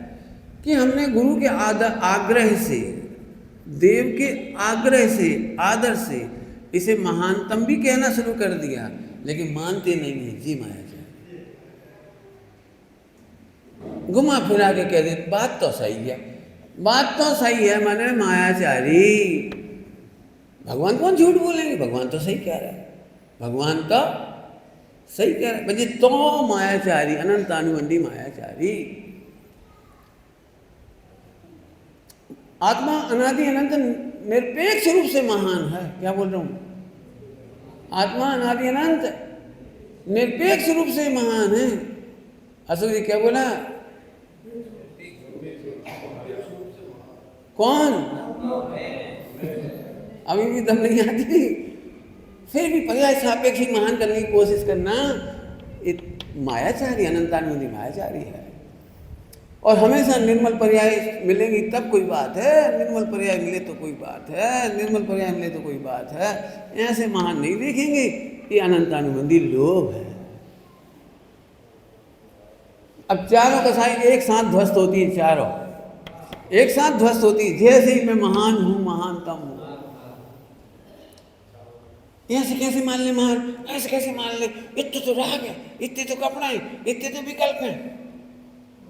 कि हमने गुरु के आग्रह से, देव के आग्रह से, आदर से इसे महानतम भी कहना शुरू कर दिया, लेकिन मानते नहीं है जी मायाचारी। घुमा फिरा के कह दे बात तो सही है, बात तो सही है, माने मायाचारी। भगवान कौन झूठ बोलेंगे? भगवान तो सही कह रहा है, भगवान तो सही कह रहा है। बच्चे तो मायाचारी, अनंतानुबंधी मायाचारी। आत्मा अनादि अनंत निरपेक्ष रूप से महान है। क्या बोल रहा हूं? आत्मा अनादि अनंत निरपेक्ष रूप से महान है। अशोक जी क्या बोला? कौन? अभी भी दम नहीं आती, फिर भी पर्याय सापेक्षिक महान करने की कोशिश करना, मायाचारी, अनंतानुबंधी मायाचारी है। और हमेशा निर्मल पर्याय मिलेंगी तब कोई बात है, निर्मल पर्याय मिले तो कोई बात है, निर्मल पर्याय मिले तो कोई बात है। ऐसे महान नहीं देखेंगे, ये अनंतानुबंधी लोभ है। अब चारों कसाई एक साथ ध्वस्त होती है, चारों एक साथ ध्वस्त होती है। जैसे ही मैं महान हूं, महानतम हूं, ऐसे कैसे मान ले महान, ऐसे कैसे मान ले, इतने तो राग है, इतने तो कपड़ा है, इतने तो विकल्प है,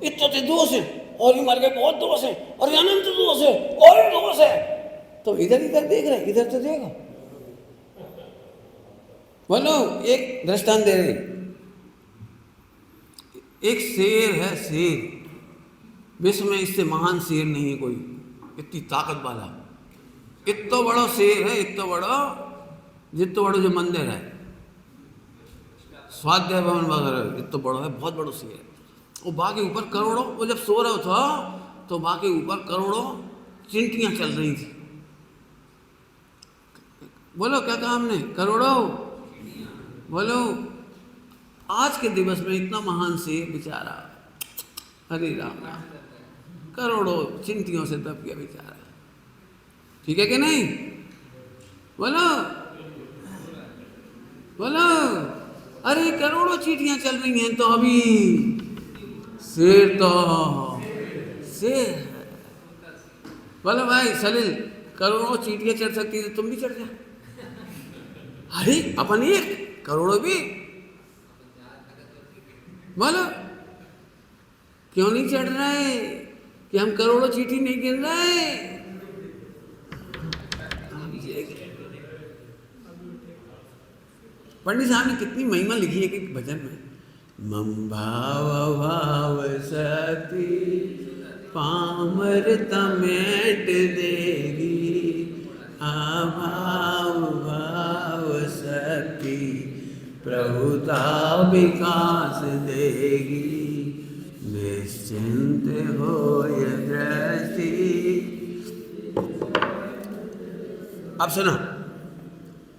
इतने तो दोष है, और भी मर गए बहुत दोष है, और अनंत दोष है, और भी दोष है। तो इधर इधर देख रहे, इधर तो देखो। बोलो, एक दृष्टांत दे रहे, एक शेर है, शेर, विश्व में इससे महान शेर नहीं है कोई, इतनी ताकत वाला, इतना बड़ा शेर है, इतना बड़ा, जितना बड़ा जो मंदिर है स्वाध्याय भवन वगैरह, इतना बड़ा है, बहुत बड़ा शेर है। वो बाकी ऊपर करोड़ों, वो जब सो रहा था तो वहाँ के ऊपर करोड़ों चिंटियाँ चल रही थी। बोलो क्या कहा हमने? करोड़ों। बोलो, आज के दिवस में इतना महान शेर बेचारा, हरे राम राम, करोड़ों चिंटियों से दब गया बेचारा। ठीक है कि नहीं? बोलो बोलो। अरे करोड़ों चींटियां चल रही हैं तो अभी शेर तो शेर। बोलो भाई सलील, करोड़ों चींटियां चढ़ सकती है तो तुम भी चढ़ जा। अरे अपन एक करोड़ों भी। बोलो क्यों नहीं चढ़ रहा है? कि हम करोड़ों चींटी नहीं गिन रहे। पंडित साहब ने कितनी महिमा लिखी है कि भजन में, मम भाव भाव सती पामर तमेट देगी, अभाव भाव सती प्रभुता विकास देगी, निश्चिंत हो ये दृष्टि। अब सुनो,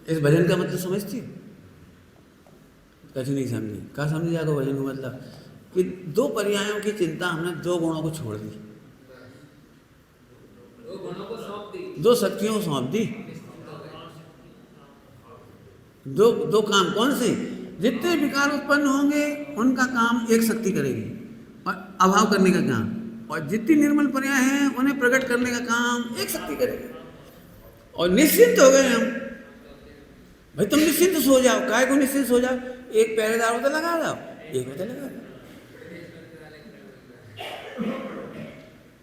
इस भजन का मतलब समझती हो? कभी नहीं समझी। क्या समझ जाएगा भजन का मतलब? कि दो पर्यायों की चिंता हमने दो गुणों को छोड़ दी, दो शक्तियों को सौंप दी। दो काम कौन से? जितने विकार उत्पन्न होंगे उनका काम एक शक्ति करेगी, और अभाव करने का काम, और जितनी निर्मल पर्याय हैं उन्हें प्रकट करने का काम एक शक्ति करेगी। और निश्चिंत हो गए हम। भाई तुम निश्चिंत सो जाओ। काय को निश्चिंत सो जाओ? एक पहरेदार उधर लगा दो, एक उधर लगा दो,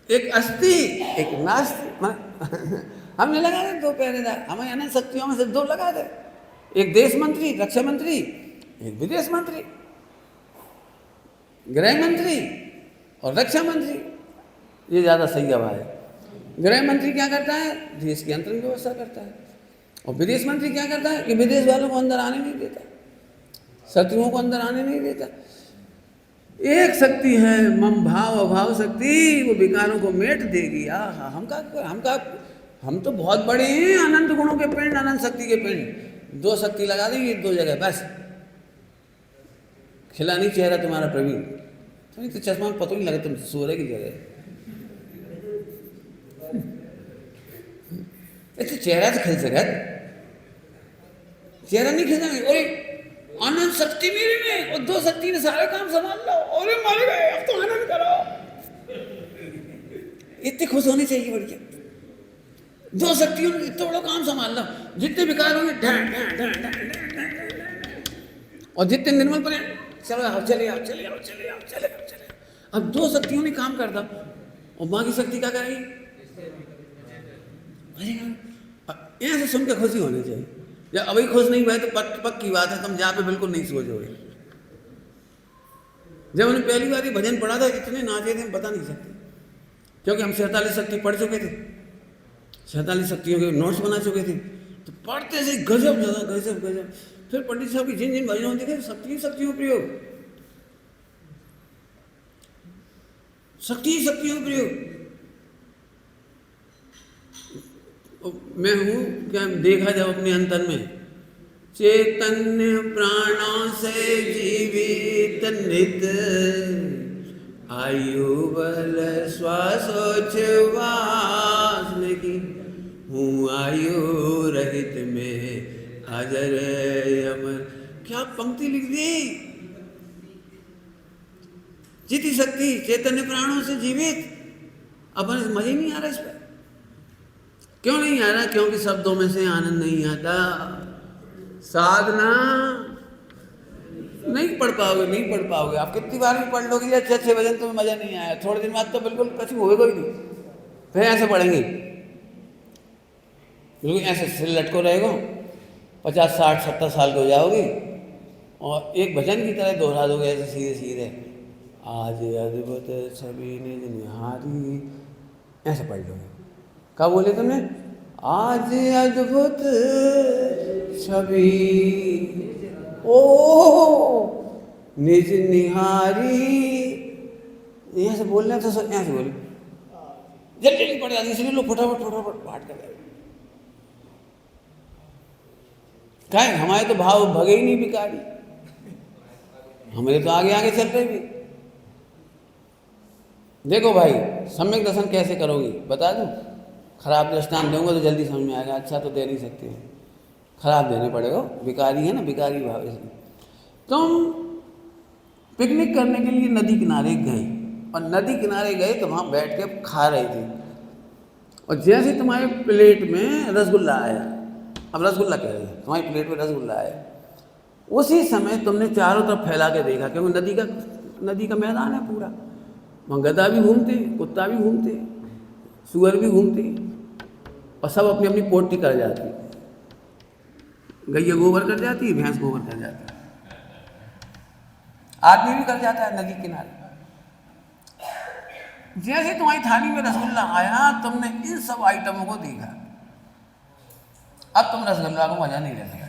एक अस्थि एक नास्ति। हमने लगा दे दो पहरेदार, हमें अनंत शक्तियों में से दो लगा दे, एक देश मंत्री रक्षा मंत्री, एक विदेश मंत्री, गृह मंत्री और रक्षा मंत्री। ये ज़्यादा सही जवाब है। गृह मंत्री क्या करता है? देश की अंतरिम व्यवस्था करता है। और विदेश मंत्री क्या करता है? कि विदेश वालों को अंदर आने नहीं देता, शत्रुओं को अंदर आने नहीं देता। एक शक्ति है मम भाव अभाव शक्ति, वो विकारों को मेट देगी। हम तो बहुत बड़े हैं, अनंत गुणों के पिंड, अनंत शक्ति के पिंड। दो शक्ति लगा देंगे दो जगह, बस खिला नहीं चेहरा तुम्हारा प्रवीण। तो चश्मा में पता नहीं लगा तुम सो रहे की जगह। ऐसे चेहरा से खिल सका, चेहरा नहीं खिलना। अरे आनंद शक्ति मेरे में, और दो शक्ति ने सारे काम संभाल लो। अरे मर गए, अब तो आनंद करो। इतनी खुश होनी चाहिए बढ़िया। दो शक्तियों ने इतना बड़ा काम संभाल लो, जितने विकार होंगे और जितने निर्मल पर चलो आओ, चले आओ, चले आओ, चले आओ, चले आओ, चले आओ। अब दो शक्तियों ने काम कर दो, और बाकी शक्ति क्या करेगी? यहाँ से सुन के खुशी होनी चाहिए। जब अभी खुश नहीं हुए तो पक्की बात है तुम जहाँ पे बिल्कुल नहीं सोचोगे। जब हमने पहली बार ये भजन पढ़ा था, इतने नाचे थे हम बता नहीं सकते, क्योंकि हम 47 शक्ति पढ़ चुके थे, 47 शक्तियों के नोट्स बना चुके थे। तो पढ़ते से गजब लगा, गजब गजब। फिर पंडित साहब की जिन जिन भजनों देखे शक्तियों प्रयोग, शक्तियों प्रयोग। मैं हूँ क्या देखा जब अपने अंतर में, चैतन्य प्राणों से जीवित नित, आयु बल श्वासोच्छ्वास की, हूँ आयु रहित में अजर अमर। क्या पंक्ति लिख दी! जिति शक्ति चैतन्य प्राणों से जीवित। अपन मजा ही नहीं आ रहा इस पर। क्यों नहीं आ रहा? क्योंकि शब्दों में से आनंद नहीं आता। साधना नहीं पढ़ पाओगे। आप कितनी बार भी पढ़ लोगे अच्छे भजन, तुम्हें मजा नहीं आया। थोड़े दिन बाद तो बिल्कुल कछु होगा ही नहीं। फिर ऐसे पढ़ेंगे, बिल्कुल ऐसे सिर लटको रहेगा, 50, 60, 70 साल के हो जाओगे, और एक भजन की तरह दोहरा दोगे ऐसे सीधे सीधे। आज अद्भुत छवि निज निहारी, ऐसे पढ़ लोगे। क्या बोले तुमने? आज अद्भुत छवि ओ निज निहारी। यहाँ से बोलना तो यहाँ से बोले, जल्दी जल्दी पड़ जाती, इसलिए लोग फटाफट फटाफट पाठ कर रहे। क्या है, हमारे तो भाव भगे ही नहीं भिखारी, हमारे तो आगे आगे चल रहे भी। देखो भाई, सम्यक दर्शन कैसे करोगी बता दूं? खराब दृष्टांत दूंगा तो जल्दी समझ में आएगा, अच्छा तो दे नहीं सकते हो, खराब देने पड़ेगा। भिखारी है ना, भिखारी भाव। इसमें तुम पिकनिक करने के लिए नदी किनारे गए, और नदी किनारे गए तो वहाँ बैठ के खा रहे थे, और जैसे तुम्हारे प्लेट में रसगुल्ला आया, अब रसगुल्ला कह रही है, तुम्हारी प्लेट में रसगुल्ला आया, उसी समय तुमने चारों तरफ फैला के देखा, क्योंकि नदी का मैदान है पूरा, वहाँ गधा भी घूमते, कुत्ता भी घूमते, सुअर भी घूमते, और सब अपनी अपनी पोटी कर जाती। गैया गोबर कर जाती है, भैंस गोबर कर जाती है, आदमी भी कर जाता है नदी किनारे। जैसे तुम्हारी थाली में रसगुल्ला आया, तुमने इन सब आइटमों को देखा, अब तुम रसगुल्ला को मजा नहीं ले सका,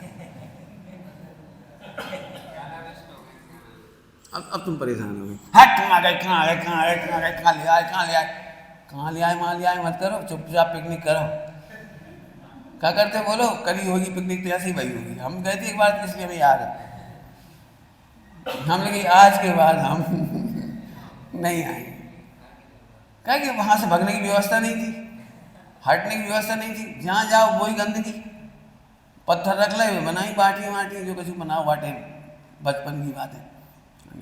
अब तुम परेशान हो गए, हट कहाँ गए कहाँ गए कहाँ गए कहाँ गए, कहाँ ले आए कहाँ ले आए कहाँ ले आए, वहाँ ले आए मत करो, चुपचाप पिकनिक करो। क्या करते बोलो, करी होगी पिकनिक तो ऐसी भाई होगी। हम गए थे एक बार, इसलिए हमें याद है, हमने कहा आज के बाद हम नहीं आएंगे, क्या कि वहाँ से भगने की व्यवस्था नहीं थी, हटने की व्यवस्था नहीं थी, जहाँ जाओ वही गंदगी, पत्थर रख ले बनाई बाटी वाटी, जो कुछ बनाओ बाटे, बचपन की बात है,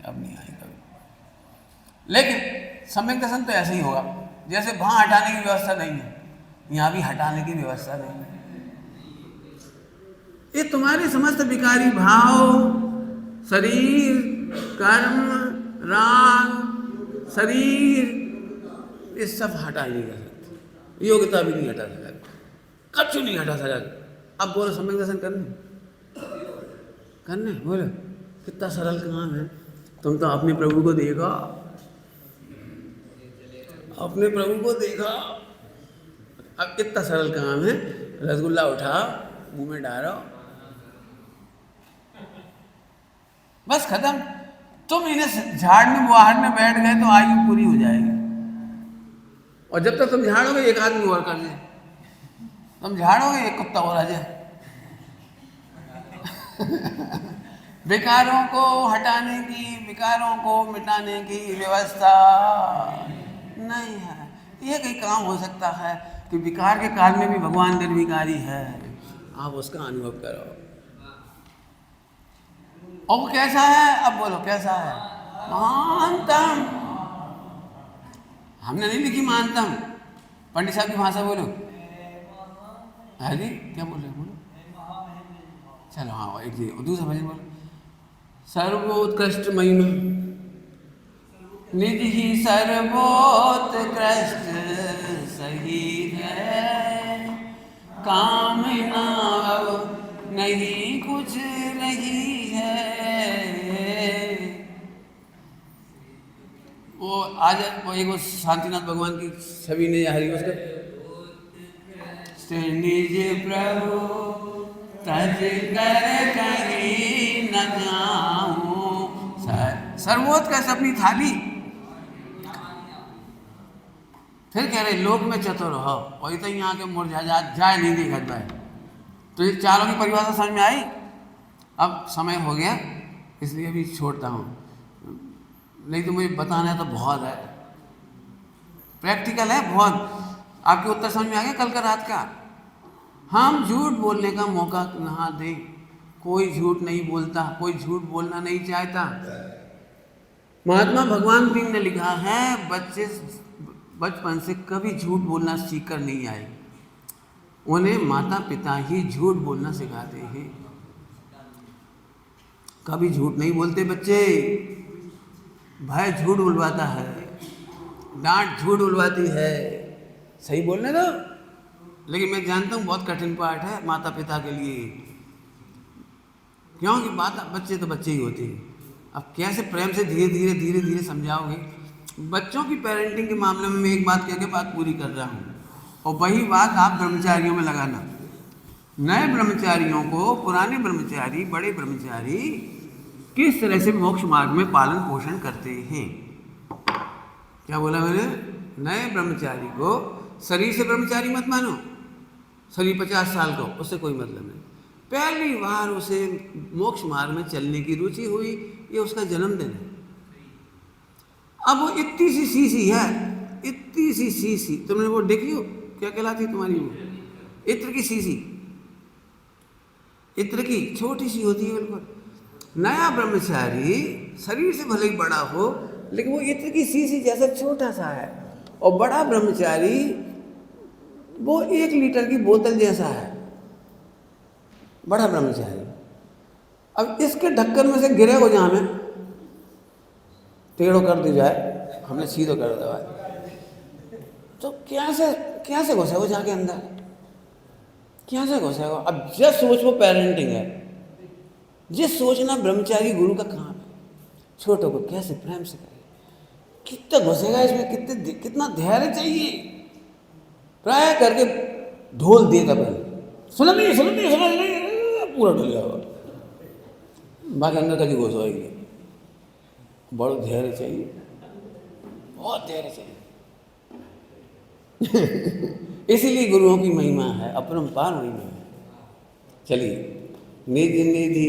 अब नहीं आई कभी। लेकिन सम्यक दर्शन तो ऐसे ही होगा, जैसे वहाँ हटाने की व्यवस्था नहीं है, यहाँ भी हटाने की व्यवस्था नहीं है। ये तुम्हारे समस्त विकारी भाव, शरीर, कर्म, राग, शरीर, ये सब हटा नहीं कर सकते, योग्यता भी नहीं हटा सका, कछु नहीं हटा सका। अब बोलो सम्यक दर्शन करने बोलो, कितना सरल काम है। तुम तो अपने प्रभु को देखो, अपने प्रभु को देखो, अब कितना सरल काम है, रसगुल्ला उठाओ मुंह में डालो, बस खत्म। तुम इन्हें झाड़ने बुहार में बैठ गए तो आयु पूरी हो जाएगी, और जब तक तुम झाड़ोगे एक आदमी और कर ले, तुम झाड़ोगे एक कुत्ता और आ जाए। विकारों को हटाने की, विकारों को मिटाने की व्यवस्था नहीं है। ये कई काम हो सकता है कि विकार के काल में भी भगवान निर्विकारी है, आप उसका अनुभव करो। और वो कैसा है, अब बोलो कैसा है? महानतम। हमने नहीं लिखी महानतम, पंडित साहब की भाषा बोलो। अरे क्या बोल रहे, बोलो चलो। हाँ एक दूसरा भजन बोलो। सर्वोत्कृष्ट महिमा निधि ही सर्वोत्कृष्ट सही है, कामना अब नहीं कुछ रही है। वो आज वो एक शांतिनाथ भगवान की छवि ने हरी उसका निज प्रभु तज कर कहीं न जाऊं। सर्वोत्कृष्ट अपनी थाली, फिर कह रहे लोक में चतुर हो, वही तो यहाँ के मुरझा जाए नहीं देखत भाई। तो ये चारों की परिभाषा समझ में आई। अब समय हो गया इसलिए अभी छोड़ता हूँ, नहीं तो मुझे बताना तो बहुत है, प्रैक्टिकल है बहुत। आपके उत्तर समझ में आ गया कल का रात का। हम झूठ बोलने का मौका ना दें, कोई झूठ नहीं बोलता, कोई झूठ बोलना नहीं चाहता। महात्मा भगवान सिंह ने लिखा है बच्चे बचपन से कभी झूठ बोलना सीख कर नहीं आए, उन्हें माता पिता ही झूठ बोलना सिखाते हैं। कभी झूठ नहीं बोलते बच्चे, भाई झूठ बुलवाता है, डांट झूठ बुलवाती है, सही बोलने दो। लेकिन मैं जानता हूँ बहुत कठिन पाठ है माता पिता के लिए, क्योंकि बच्चे तो बच्चे ही होते हैं। अब कैसे प्रेम से धीरे धीरे धीरे धीरे समझाओगे। बच्चों की पेरेंटिंग के मामले में मैं एक बात कह के बात पूरी कर रहा हूँ, और वही बात आप ब्रह्मचारियों में लगाना। नए ब्रह्मचारियों को पुराने ब्रह्मचारी, बड़े ब्रह्मचारी किस तरह से मोक्ष मार्ग में पालन पोषण करते हैं। क्या बोला मैंने? नए ब्रह्मचारी को शरीर से ब्रह्मचारी मत मानो, शरीर 50 साल का, उससे कोई मतलब नहीं। पहली बार उसे मोक्ष मार्ग में चलने की रुचि हुई, ये उसका जन्मदिन है। अब वो इतनी सी सीसी है, इतनी सी सीसी, तुमने वो देखी हो क्या कहलाती तुम्हारी वो, इत्र की सीसी, इत्र की छोटी सी होती है बिल्कुल। नया ब्रह्मचारी शरीर से भले ही बड़ा हो, लेकिन वो इत्र की सीसी जैसा छोटा सा है, और बड़ा ब्रह्मचारी वो 1 लीटर की बोतल जैसा है, बड़ा ब्रह्मचारी। अब इसके ढक्कन में से गिरे हो जहाँ में टेढ़ो कर दी जाए, हमने सीधो कर दिया, तो क्या से घुसे वो जाके अंदर, क्या से घुसेगा? अब जस्ट सोच, वो पेरेंटिंग है, जिस सोचना ब्रह्मचारी गुरु का काम है, छोटों को कैसे प्रेम से करे, कितना घुसेगा इसमें, कितना धैर्य चाहिए, प्राय करके ढोल दे तब सुन नहीं पूरा ढोल जाओ, बाकी अंदर कभी घुस होगी। बड़ा धैर्य चाहिए, बहुत धैर्य चाहिए। इसीलिए गुरुओं की महिमा है, अपरंपार महिमा है। चलिए, निधि निधि